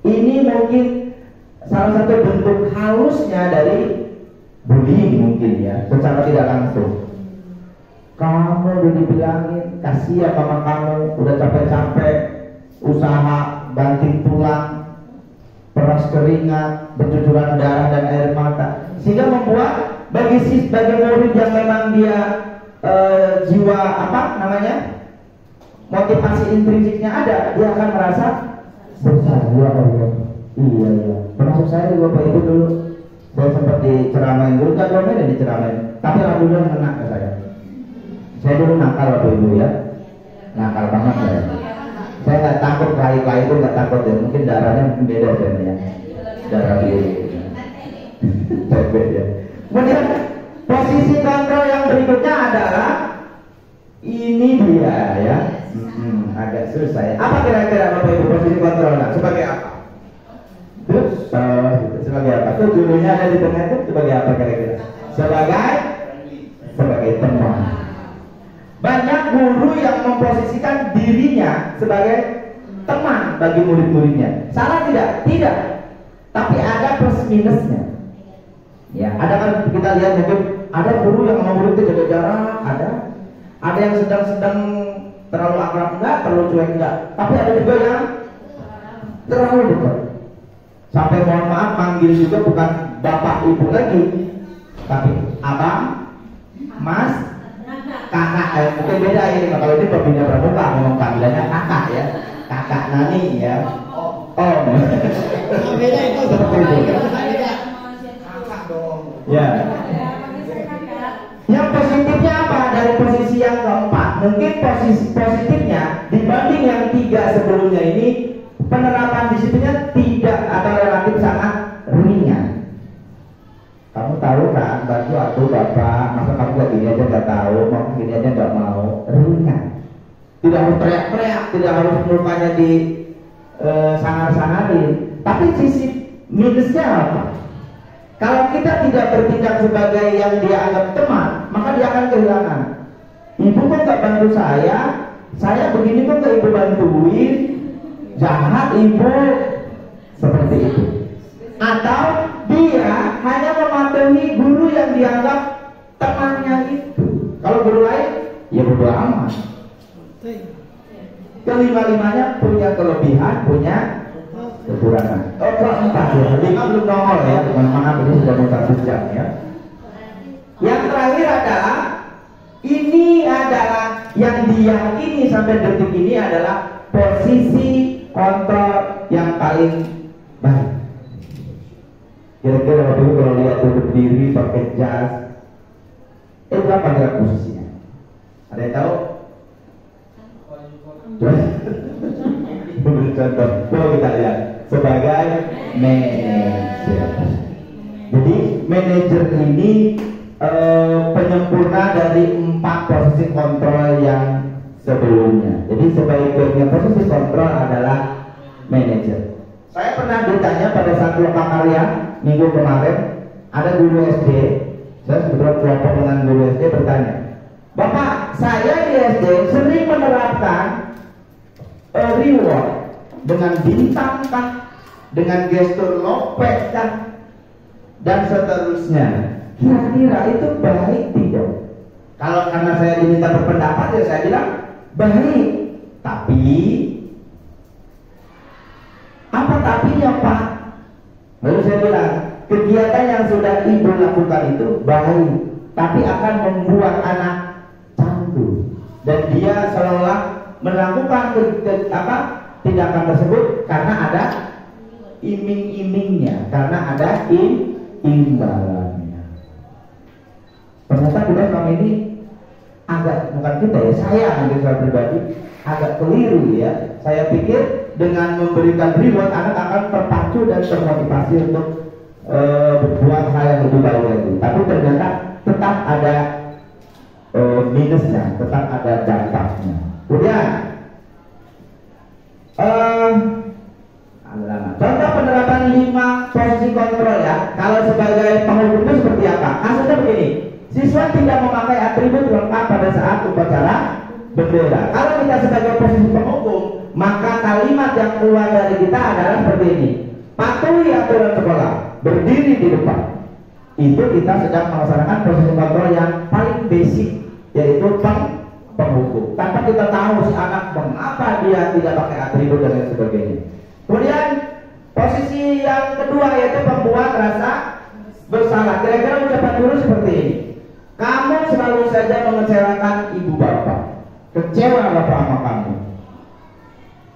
ini mungkin salah satu bentuk halusnya dari bullying mungkin ya, secara tidak langsung. Kamu udah dibilangin, kasihan sama kamu, udah capek-capek usaha banting tulang, peras keringat, bercucuran darah dan air mata, sehingga membuat bagi murid yang memang dia jiwa motivasi intrinsiknya ada, dia akan merasa bersalah. Ya Allah, iya, termasuk saya Bapak Ibu dulu, saya sempat diceramain dulu, gak domain dan diceramain, tapi alhamdulillah kena ke saya. Saya dulu nakal Bapak Ibu ya, nakal banget saya. Saya nggak takut kelahi itu, nggak takut ya, mungkin darahnya mungkin beda ya, darah biru. Beda. Kemudian posisi kontrol yang berikutnya adalah ini dia ya, agak susah ya. Apa kira-kira Bapak Ibu posisi kontrolnya? Sebagai apa? Terus sebagai apa? Tuh judulnya ada di tengah itu sebagai apa kira-kira? Sebagai teman. Banyak guru yang memposisikan dirinya sebagai teman bagi murid-muridnya. Salah tidak? Tidak. Tapi ada plus minusnya. Ya, ada kan kita lihat mungkin ada guru yang sama murid itu jaga jarak, ada yang sedang terlalu akrab enggak, terlalu cuek enggak. Tapi ada juga yang terlalu dekat. Sampai mohon maaf manggil juga bukan bapak ibu lagi, tapi abang, mas, kakak. Mungkin beda ini, kalau ini pembina pramuka ngomong panggilannya kakak ya, kakak nani ya, beda itu seperti itu. Ya. Yang positifnya apa dari posisi yang keempat? Mungkin posisi positifnya dibanding yang 3 sebelumnya ini, penerapan disiplinnya tidak atau relatif sangat ringan. Kamu tahu kan, baju atau bapak, masa kamu kayak gini aja nggak tahu, mau gini aja nggak mau, ringan. Tidak harus teriak-teriak, tidak harus mukanya di sangar-sangarin. Tapi sisi minusnya apa? Kalau kita tidak bertindak sebagai yang dia anggap teman, maka dia akan kehilangan. Ibu kok nggak bantu saya begini kok nggak ibu bantuin, jahat ibu, seperti itu. Atau dia hanya mematuhi guru yang dianggap temannya itu. Kalau guru lain, ya bodo amat. Kelima-limanya punya kelebihan, punya kekurangan. Oh, keempat ya, 5 belum nongol ya, teman-teman, ini sudah mau 1 jam ya. Yang terakhir adalah, ini adalah yang diyakini sampai detik ini adalah posisi kontrol yang paling baik. Kira-kira waktu itu kalau lihat duduk diri pakai jas, itu apa gerak posisinya? Ada yang tahu? Contoh, coba kita lihat sebagai manajer. Jadi manajer ini penyempurna dari 4 posisi kontrol yang sebelumnya. Jadi sebaik-baiknya posisi kontrol adalah manajer. Saya pernah ditanya pada satu lokakarya minggu kemarin, ada guru SD. Saya sebetulnya kelompok dengan guru SD bertanya, Bapak, saya di SD sering menerapkan reward dengan bintang kah, dengan gestur lopek kah, dan seterusnya. Kira-kira itu baik tidak? Kalau karena saya diminta berpendapat, ya saya bilang baik. Tapi apa tapinya Pak? Lalu saya bilang, kegiatan yang sudah ibu lakukan itu baik, tapi akan membuat anak candu, dan dia seolah melakukan tindakan tersebut karena ada iming-imingnya, karena ada imbalannya. Ternyata kita selama ini agak, bukan kita ya, saya mungkin secara pribadi agak keliru ya. Saya pikir dengan memberikan reward anak akan terpacu dan termotivasi untuk berbuat hal yang lebih baik lagi. Tapi ternyata tetap ada minusnya, tetap ada dampaknya. Kemudian contoh penerapan 5 posisi kontrol ya. Kalau sebagai penghukum itu seperti apa? Kasusnya begini, siswa tidak memakai atribut lengkap pada saat upacara bendera. Kalau kita sebagai posisi penghukum, maka kalimat yang keluar dari kita adalah seperti ini: patuhi aturan sekolah, berdiri di depan. Itu kita sedang melaksanakan posisi kontrol yang paling basic, yaitu penghukum. Tanpa kita tahu si anak mengapa dia tidak pakai atribut dan lain sebagainya. Kemudian posisi yang kedua yaitu membuat rasa bersalah. Kira-kira ucapan guru seperti ini: kamu selalu saja mengecewakan ibu bapak, kecewa bapak sama kamu,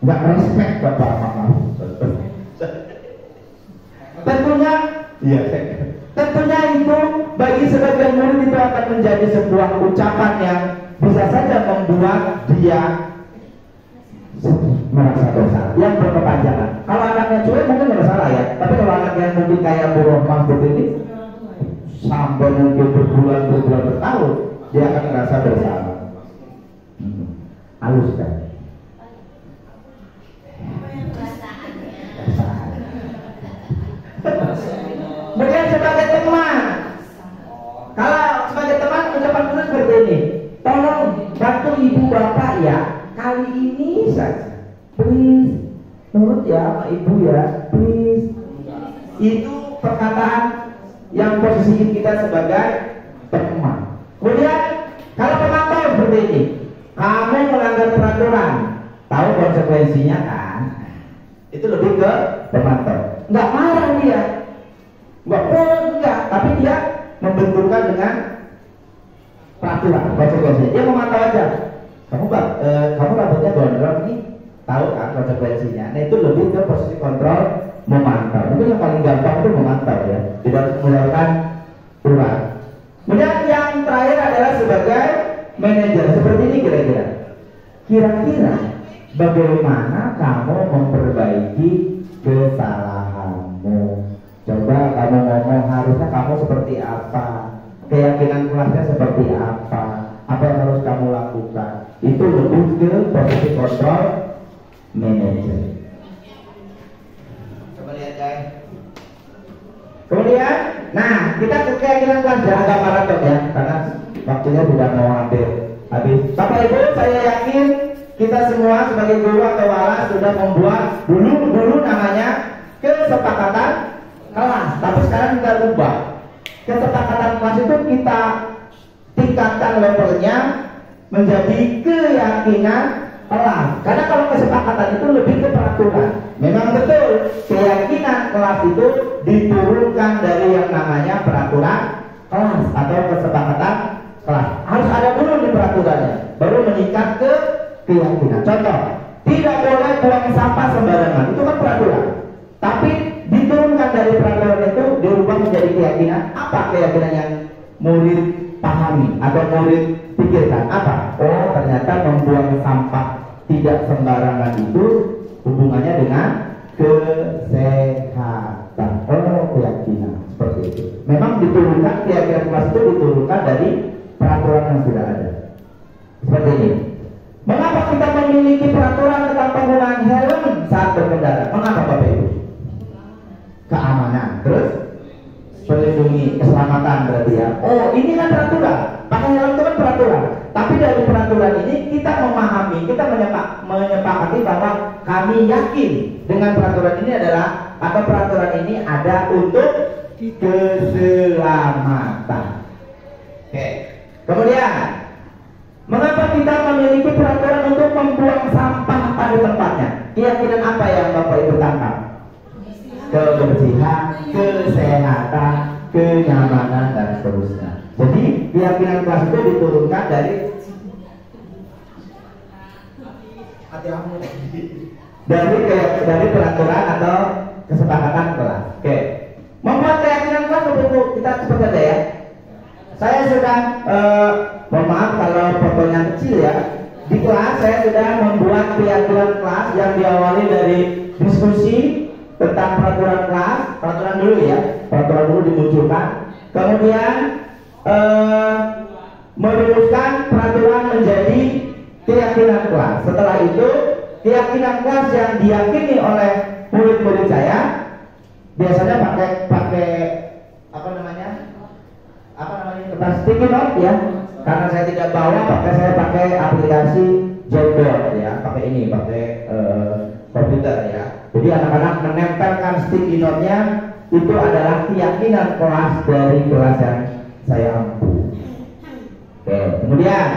nggak respect bapak sama kamu. Tentunya itu bagi sebagian murid itu akan menjadi sebuah ucapan yang bisa saja membuat dia merasa bersalah, yang berkepanjangan. Kalau anaknya cuek mungkin nggak masalah ya, tapi kalau anaknya mungkin kayak Bu Rohmah seperti ini, sampai mungkin berbulan bertahun, dia akan merasa bersalah. Halus kan? Kemudian sebagai teman, kalau sebagai teman ucapan guru seperti ini: tolong bantu ibu bapak ya, kali ini saja, please, nurut ya sama ibu ya, please. Itu perkataan yang posisi kita sebagai teman. Kemudian kalau pemantau seperti ini: kamu melanggar peraturan, tahu konsekuensinya kan? Itu lebih ke pemantau. Nggak marah dia, enggak, tapi dia membenturkan dengan peraturan, konsekuensinya. Dia memantau aja. Kamu rambutnya gondrong nih, tahu kan konsekuensinya. Nah itu lebih ke posisi kontrol, memantau. Itu yang paling gampang itu memantau ya, tidak harus mengeluarkan aturan. Kemudian yang terakhir adalah sebagai manajer. Seperti ini kira-kira. Kira-kira bagaimana kamu memperbaiki kesalahanmu? Coba kamu ngomong, harusnya kamu seperti apa? Keyakinan keyakinan kelasnya seperti apa yang harus kamu lakukan. Itu lebih ke posisi control manager. Coba lihat guys. Kemudian, nah kita ke keyakinan kelas, jangan agak maraton ya, karena waktunya sudah mau hampir habis. Bapak Ibu, saya yakin kita semua sebagai guru atau wala sudah membuat dulu namanya kesepakatan kelas, tapi sekarang kita ubah. Kesepakatan kelas itu kita tingkatkan levelnya menjadi keyakinan kelas. Karena kalau kesepakatan itu lebih ke peraturan. Memang betul keyakinan kelas itu diturunkan dari yang namanya peraturan kelas atau kesepakatan kelas. Harus ada dulu di peraturannya, baru meningkat ke keyakinan. Contoh, tidak boleh buang sampah sembarangan, itu kan peraturan. Tapi diturunkan dari peraturan itu dirubah menjadi keyakinan. Apa keyakinan yang murid pahami atau murid pikirkan? Apa? Oh, ternyata membuang sampah tidak sembarangan itu hubungannya dengan kesehatan. Oh, keyakinan seperti itu. Memang diturunkan, keyakinan kelas itu diturunkan dari peraturan yang sudah ada. Seperti ini. Mengapa kita memiliki peraturan tentang penggunaan helm saat berkendara? Mengapa Bapak Ibu? Keamanan. Terus melindungi keselamatan berarti ya. Oh, ini kan peraturan. Pakai helm itu kan peraturan. Tapi dari peraturan ini kita memahami, kita menyepakati bahwa kami yakin dengan peraturan ini adalah atau peraturan ini ada untuk keselamatan. Oke. Kemudian, mengapa kita memiliki peraturan untuk membuang sampah pada tempatnya? Keyakinan apa yang Bapak Ibu tangkap? Kebersihan, kesehatan, kenyamanan, dan seterusnya. Jadi keyakinan kelas itu diturunkan dari peraturan atau kesepakatan kelas. Oke. Membuat keyakinan kelas kita cepat saja ya. Saya sudah mohon maaf kalau fotonya kecil ya. Di kelas saya sudah membuat keyakinan kelas yang diawali dari diskusi tentang peraturan kelas, peraturan dulu ya, peraturan dulu dimunculkan, kemudian merumuskan peraturan menjadi keyakinan kelas. Setelah itu keyakinan kelas yang diyakini oleh murid-murid saya biasanya pakai apa namanya kertas sticky note ya. Karena saya tidak bawa, saya pakai aplikasi Jamboard ya, pakai komputer ya. Jadi anak-anak menempelkan sticky note-nya, itu adalah keyakinan kelas dari kelas yang saya ampu. Oke, kemudian,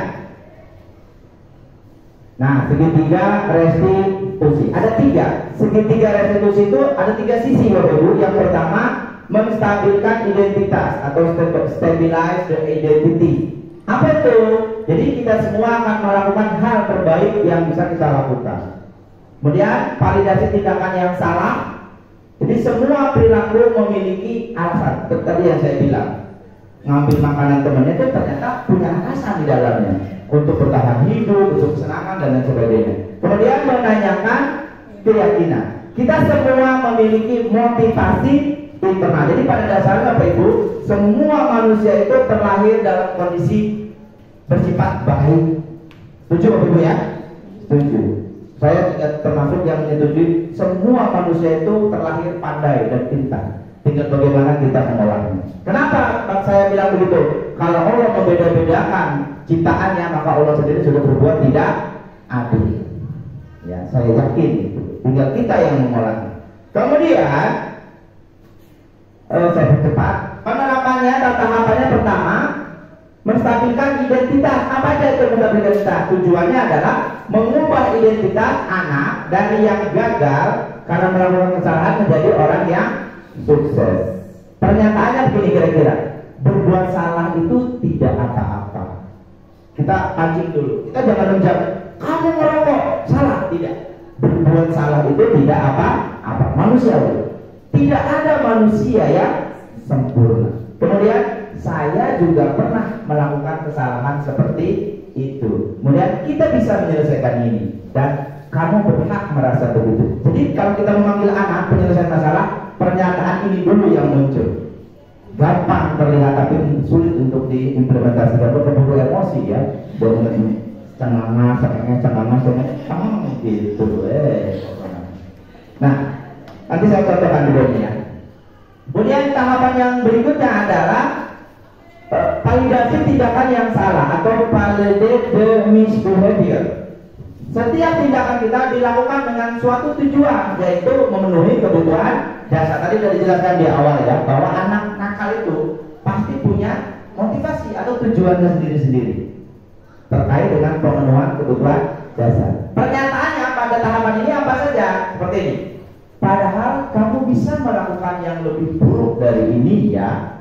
nah segitiga restitusi ada 3. Segitiga restitusi itu ada 3 sisi Bapak Ibu. Yang pertama, menstabilkan identitas atau stabilize the identity. Apa itu? Jadi kita semua akan melakukan hal terbaik yang bisa kita lakukan. Kemudian validasi tindakan yang salah. Jadi semua perilaku memiliki alasan. Tadi yang saya bilang, ngambil makanan temannya itu ternyata punya alasan di dalamnya untuk bertahan hidup, untuk kesenangan dan lain sebagainya. Kemudian menanyakan keyakinan. Kita semua memiliki motivasi internal. Jadi pada dasarnya Bapak Ibu, semua manusia itu terlahir dalam kondisi bersifat baik. Setuju Bapak Ibu ya? Setuju. Saya tidak termasuk yang menyetujui semua manusia itu terlahir pandai dan pintar. Tinggal bagaimana kita mengolahnya. Kenapa saya bilang begitu? Kalau Allah membeda-bedakan ciptaannya, maka Allah sendiri sudah berbuat tidak adil. Ya, saya yakin itu. Tinggal kita yang mengolahnya. Kemudian saya percepat. Penerapannya atau tahapannya pertama, menstabilkan identitas. Apa aja itu menstabilkan identitas? Tujuannya adalah mengubah identitas anak dari yang gagal karena melakukan kesalahan menjadi orang yang sukses. Pernyataannya begini kira-kira, berbuat salah itu tidak apa-apa. Kita pancing dulu. Kita jangan menjawab, kamu ngerokok, salah. Tidak. Berbuat salah itu tidak apa-apa. Manusiawi. Tidak ada manusia yang sempurna. Kemudian saya juga pernah melakukan kesalahan seperti itu. Kemudian kita bisa menyelesaikan ini dan kamu berhak merasa begitu. Jadi kalau kita memanggil anak penyelesaian masalah, pernyataan ini dulu yang muncul. gampang terlihat tapi sulit untuk diimplementasikan, berburu emosi ya, dan cengangas gitu. Nah, nanti saya contohkan dulu ya. Kemudian tahapan yang berikutnya adalah validasi tindakan yang salah atau validate the misbehavior. Setiap tindakan kita dilakukan dengan suatu tujuan, yaitu memenuhi kebutuhan dasar. Tadi sudah dijelaskan di awal ya, bahwa anak nakal itu pasti punya motivasi atau tujuannya sendiri-sendiri terkait dengan pemenuhan kebutuhan dasar. Pernyataannya pada tahapan ini apa saja? Seperti ini. Padahal kamu bisa melakukan yang lebih buruk dari ini ya.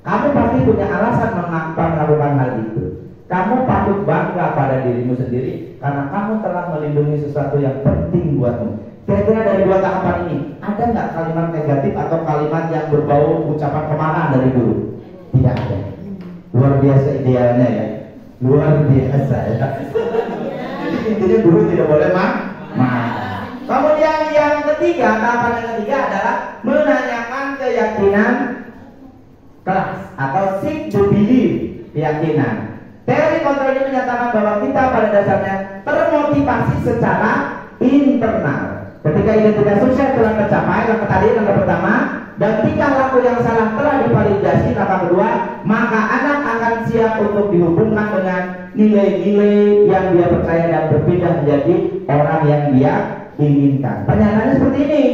Kamu pasti punya alasan mengapa melakukan hal itu. Kamu patut bangga pada dirimu sendiri karena kamu telah melindungi sesuatu yang penting buatmu. Kira-kira dari dua tahapan ini, ada nggak kalimat negatif atau kalimat yang berbau ucapan kemarahan dari guru? Tidak ada. Luar biasa idealnya ya. Luar biasa ya. Jadi intinya guru tidak boleh marah. Kemudian yang ketiga, tahapan yang ketiga adalah menanyakan keyakinan kelas atau seek to believe, keyakinan. Teori kontrol ini menyatakan bahwa kita pada dasarnya termotivasi secara internal. Ketika identitas sukses telah tercapai, langkah tadi langkah pertama, dan tingkah laku yang salah telah divalidasi, langkah kedua, maka anak akan siap untuk dihubungkan dengan nilai-nilai yang dia percaya dan berpindah menjadi orang yang dia inginkan. Pernyataannya seperti ini.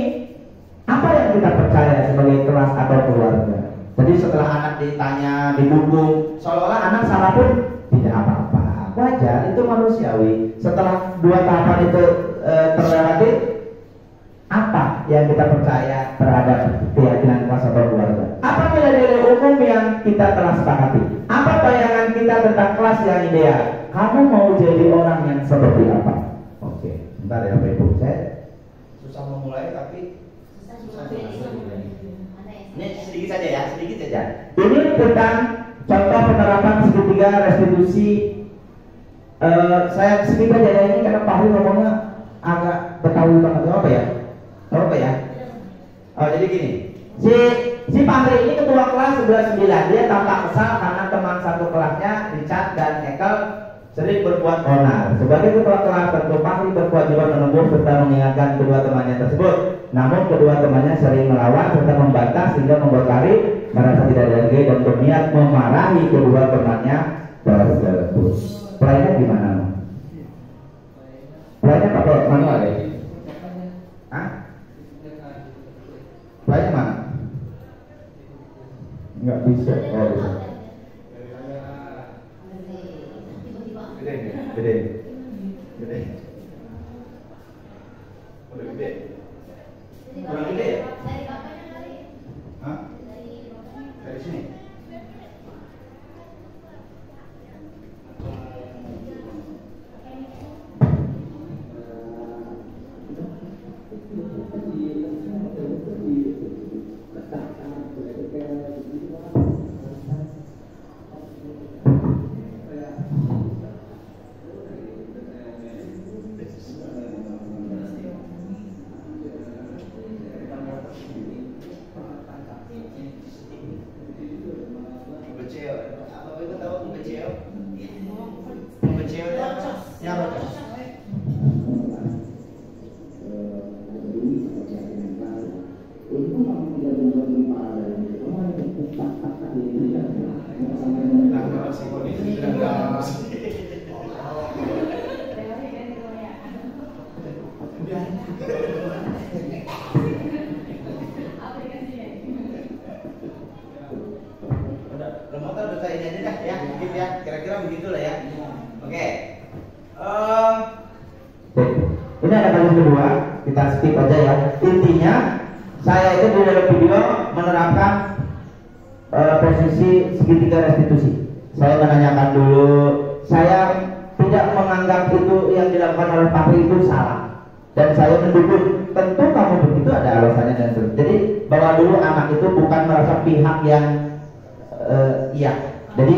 Apa yang kita percaya sebagai kelas atau keluarga? Jadi setelah anak ditanya, didukung, seolah-olah anak salah pun tidak apa-apa, wajar, itu manusiawi. Setelah dua tahapan itu terlewati, apa yang kita percaya terhadap keyakinan kelas atau keluarga? Apa nilai-nilai umum yang kita telah sepakati? Apa bayangan kita tentang kelas yang ideal? Kamu mau jadi orang yang seperti apa? Oke, bentar ya Bapak Ibu, saya susah memulai tapi susah ini sedikit saja ya, sedikit saja. Ini tentang contoh penerapan segitiga restitusi. Saya skip aja ya ini karena Pak Hari ngomongnya agak betawi banget. Apa ya? Apa ya? Oh, jadi gini. Si Pak Hari ini ketua kelas 11-9. Dia tampak kesal karena teman satu kelasnya Richard dan Ekel sering berbuat onar. Sebagai ketua kelas, tentu Pak Hari berkewajiban menegur serta mengingatkan kedua temannya tersebut. Namun kedua temannya sering melawan serta membantah sehingga membuat Hari merasa tidak dihargai dan berniat memarahi kedua temannya tersebut. Pelayannya gimana? Pelayannya pakai manual ya? Hah? Pelayannya mana? Enggak bisa. Oh, bisa. Gede. Udah gede. Kurang gede ya? Hah? Dari sini? Ini ada kalimat kedua, kita skip aja ya. Intinya, saya itu di dalam video menerapkan posisi segitiga restitusi. Saya menanyakan dulu, saya tidak menganggap itu yang dilakukan oleh Pak itu salah, dan saya mendukung. Tentu kamu begitu ada alasannya dan terus. Jadi bawa dulu anak itu bukan merasa pihak yang iya. Jadi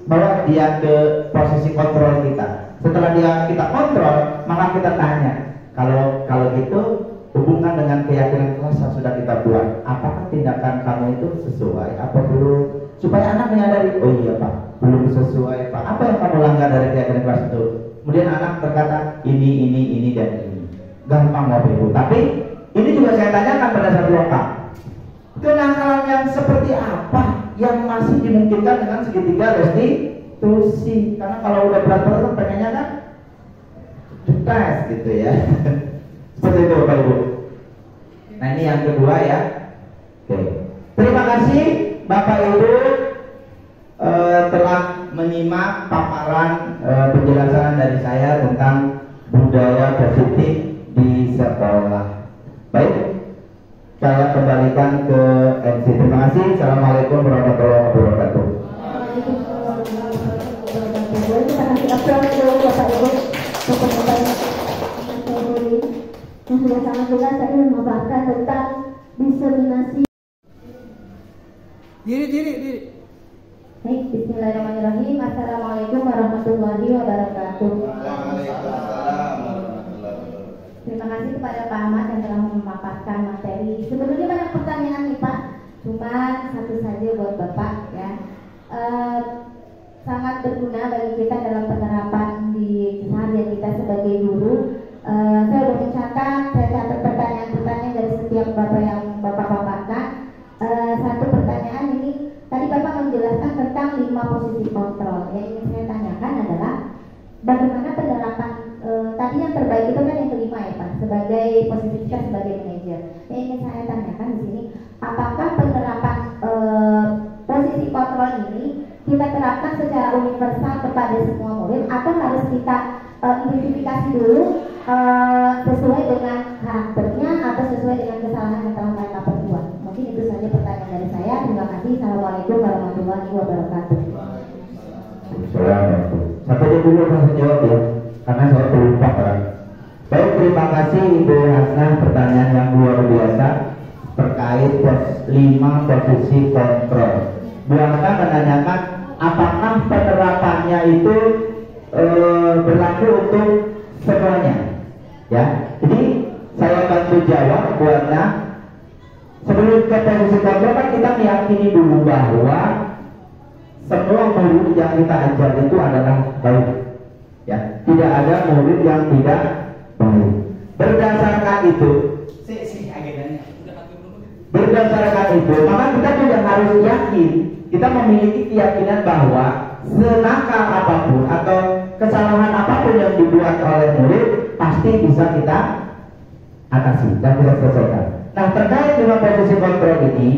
bawa dia ke posisi kontrol kita. Setelah kita kontrol, maka kita tanya, kalau gitu hubungkan dengan keyakinan kelas yang sudah kita buat. Apakah tindakan kamu itu sesuai apa belum? Supaya anak menyadari, oh iya Pak, belum sesuai Pak. Apa yang kamu langgar dari keyakinan kelas itu? Kemudian anak berkata, ini dan ini. Gampang Bapak Ibu. Tapi ini juga saya tanyakan pada satu waktu. Kenakalan yang seperti apa yang masih dimungkinkan dengan segitiga restitusi? Karena kalau udah berat-berat kan pengennya kan jutas gitu ya. Seperti itu Bapak Ibu. Nah ini yang kedua ya. Oke. Terima kasih Bapak Ibu telah menyimak paparan penjelasan dari saya tentang budaya positif di sekolah. Baik. Saya kembalikan ke MC. Terima kasih. Assalamualaikum warahmatullahi wabarakatuh. Yang sudah sangat jelas tadi memaparkan tentang diseminasi. Diri. Baik, bismillahirrahmanirrahim. Assalamualaikum warahmatullahi wabarakatuh. Terima kasih kepada Pak Ahmad yang telah memaparkan materi. Sebenarnya banyak pertanyaan nih Pak, cuma satu saja buat Bapak ya. Sangat berguna bagi kita dalam penerapan di keseharian kita sebagai guru. Saya sudah mencatat, saya catat pertanyaan-pertanyaan dari setiap Bapak yang Bapak paparkan. Satu pertanyaan ini, tadi Bapak menjelaskan tentang 5 posisi kontrol. Yang ingin saya tanyakan adalah bagaimana penerapan tadi yang terbaik itu kan yang kelima ya Pak, sebagai posisi kita sebagai manajer. Yang ingin saya tanyakan di sini, apakah penerapan posisi kontrol ini kita terapkan secara universal kepada semua murid atau harus kita identifikasi dulu sesuai dengan karakternya atau sesuai dengan kesalahan yang telah mereka perbuat? Mungkin itu saja pertanyaan dari saya. Terima kasih. Assalamualaikum warahmatullahi wabarakatuh. Sampai dulu langsung jawab ya, karena saya lupa kan. Baik, terima kasih Ibu Hasnah, pertanyaan yang luar biasa terkait 5 posisi kontrol. Bu Hasnah menanyakan apakah penerapannya itu berlaku untuk semuanya, ya. Jadi saya bantu jawab Bu Hasnah. Sebelum ke posisi kontrol kan kita meyakini dulu bahwa semua murid yang kita ajar itu adalah baik, ya. Tidak ada murid yang tidak baik. Berdasarkan itu, maka kita juga harus yakin, kita memiliki keyakinan bahwa senakal apapun atau kesalahan apapun yang dibuat oleh murid pasti bisa kita atasi dan kita selesaikan. Nah, terkait dengan posisi kontrol ini,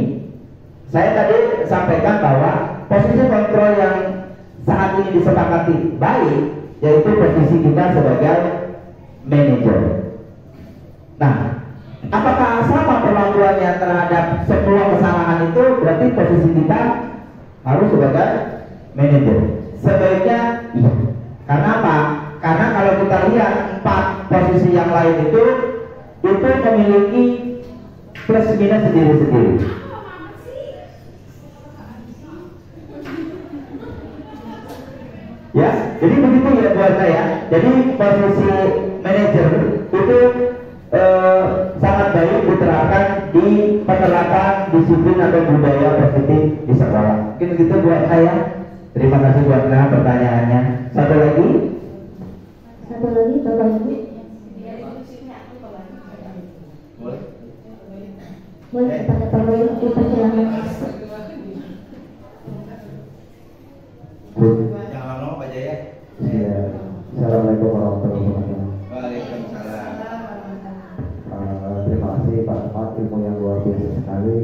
saya tadi sampaikan bahwa posisi kontrol yang saat ini disepakati baik, yaitu posisi kita sebagai manajer. Nah, apakah sama perlakuannya terhadap semua kesalahan itu? Berarti posisi kita harus sebagai manajer. Sebaiknya iya. Karena apa? Karena kalau kita lihat 4 posisi yang lain itu memiliki plus minus sendiri-sendiri. Ya, jadi begitu ya buat saya. Jadi posisi manajer itu sangat baik diterapkan di penerapan disiplin atau budaya positif di sekolah. Mungkin begitu buat saya. Terima kasih buat pertanyaannya. Satu lagi Bapak Ibu. Boleh kepada Bapak Ibu dipersilakan. Jangan lama Pak Jaya. Ya. Assalamualaikum warahmatullahi wabarakatuh. Waalaikumsalam. Terima kasih Pak Ahmad, ilmu yang luar biasa sekali,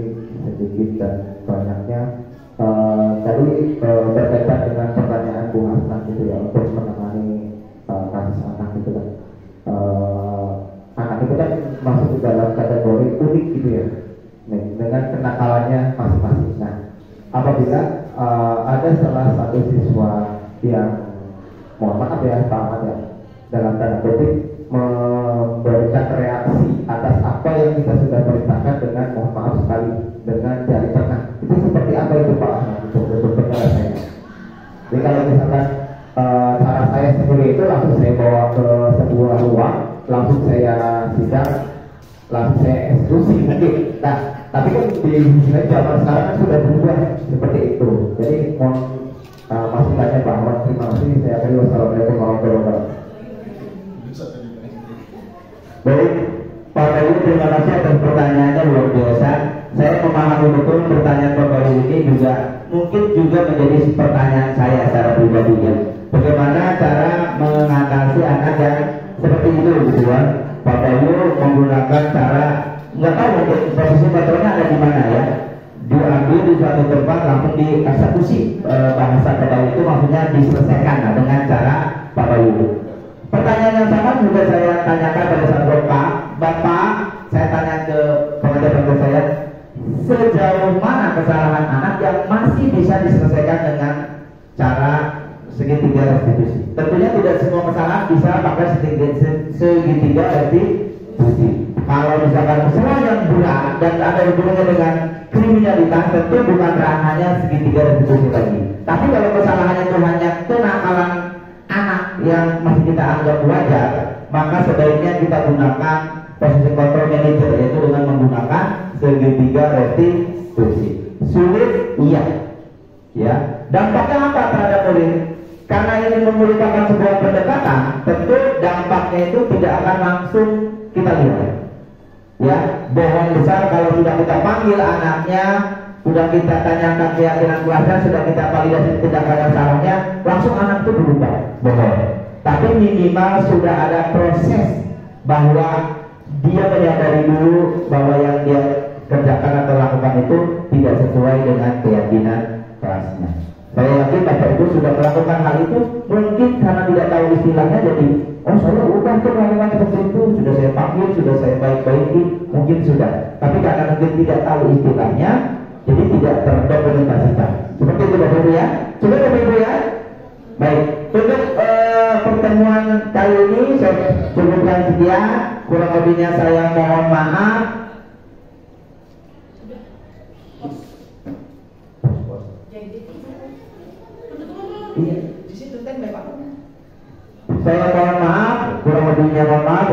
sedikit dan banyaknya. Tadi berkaitan dengan pertanyaan Bu Hasnah gitu ya, untuk menangani kasus anak itu kan. Anak itu kan masuk ke dalam kategori unik gitu ya, dengan kenakalannya masing-masing. Nah, apabila ada salah satu siswa yang, mohon maaf ya Pak Ahmad ya, dalam tanda kutip memberikan reaksi atas apa yang kita sudah perintahkan dengan mohon maaf sekali, dengan jari tengah, itu seperti apa itu Pak Ahmad untuk penjelasannya? Jadi kalau misalkan cara saya sendiri itu langsung saya bawa ke sebuah ruang, langsung saya sidang langsung saya eksekusi mungkin. Nah, tapi kan di zaman sekarang kan sudah berubah seperti itu. Jadi mohon masih tanya Pak Ahmad, terima kasih. Saya akan wassalamualaikum warahmatullahi wabarakatuh. Baik, Pak Bayu, terima kasih atas pertanyaannya luar biasa. Saya memahami betul pertanyaan Pak Bayu ini juga mungkin juga menjadi pertanyaan saya secara pribadi ya. Bagaimana cara mengatasi anak yang seperti itu gitu ya. Pak Bayu menggunakan cara nggak tahu mungkin posisi kontrolnya ada di mana ya. Diambil di suatu tempat langsung dieksekusi. Bahasa Pak Bayu itu maksudnya diselesaikan dengan cara Pak Bayu. Pertanyaan yang sama juga saya tanyakan pada saat Bapak, saya tanya ke pengajar saya, sejauh mana kesalahan anak yang masih bisa diselesaikan dengan cara segitiga restitusi? Tentunya tidak semua kesalahan bisa pakai segitiga restitusi. Kalau misalkan kesalahan yang berat dan ada hubungannya dengan kriminalitas, tentu bukan ranahnya segitiga restitusi lagi. Tapi kalau kesalahannya itu hanya kenakalan anak yang masih kita anggap wajar, maka sebaiknya kita gunakan posisi kontrol manager, yaitu dengan menggunakan segitiga restitusi. Sulit, iya, ya. Dampaknya apa terhadap murid? Karena ini memerlukan sebuah pendekatan, tentu dampaknya itu tidak akan langsung kita lihat. Ya, bohong besar kalau sudah kita panggil anaknya, sudah kita tanyakan keyakinan kelasnya, sudah kita validasi tindakan salahnya, langsung anak itu berubah bohong. Tapi minimal sudah ada proses bahwa dia menyadari dulu bahwa yang dia kerjakan atau lakukan itu tidak sesuai dengan keyakinan kelasnya. Saya yakin Bapak Ibu sudah melakukan hal itu, mungkin karena tidak tahu istilahnya, jadi oh saya udah tuh melakukan seperti itu, sudah saya panggil, sudah saya baik-baiki, mungkin sudah. Tapi karena mungkin tidak tahu istilahnya, jadi tidak terdokumentasikan. Seperti itu Bapak Ibu ya. Coba Bapak Ibu ya. Baik, untuk pertemuan kali ini saya cukupkan sekian. Kurang lebihnya saya mohon maaf. Iya, di situ kan Bapak. Saya mohon maaf, kurang lebihnya mohon maaf.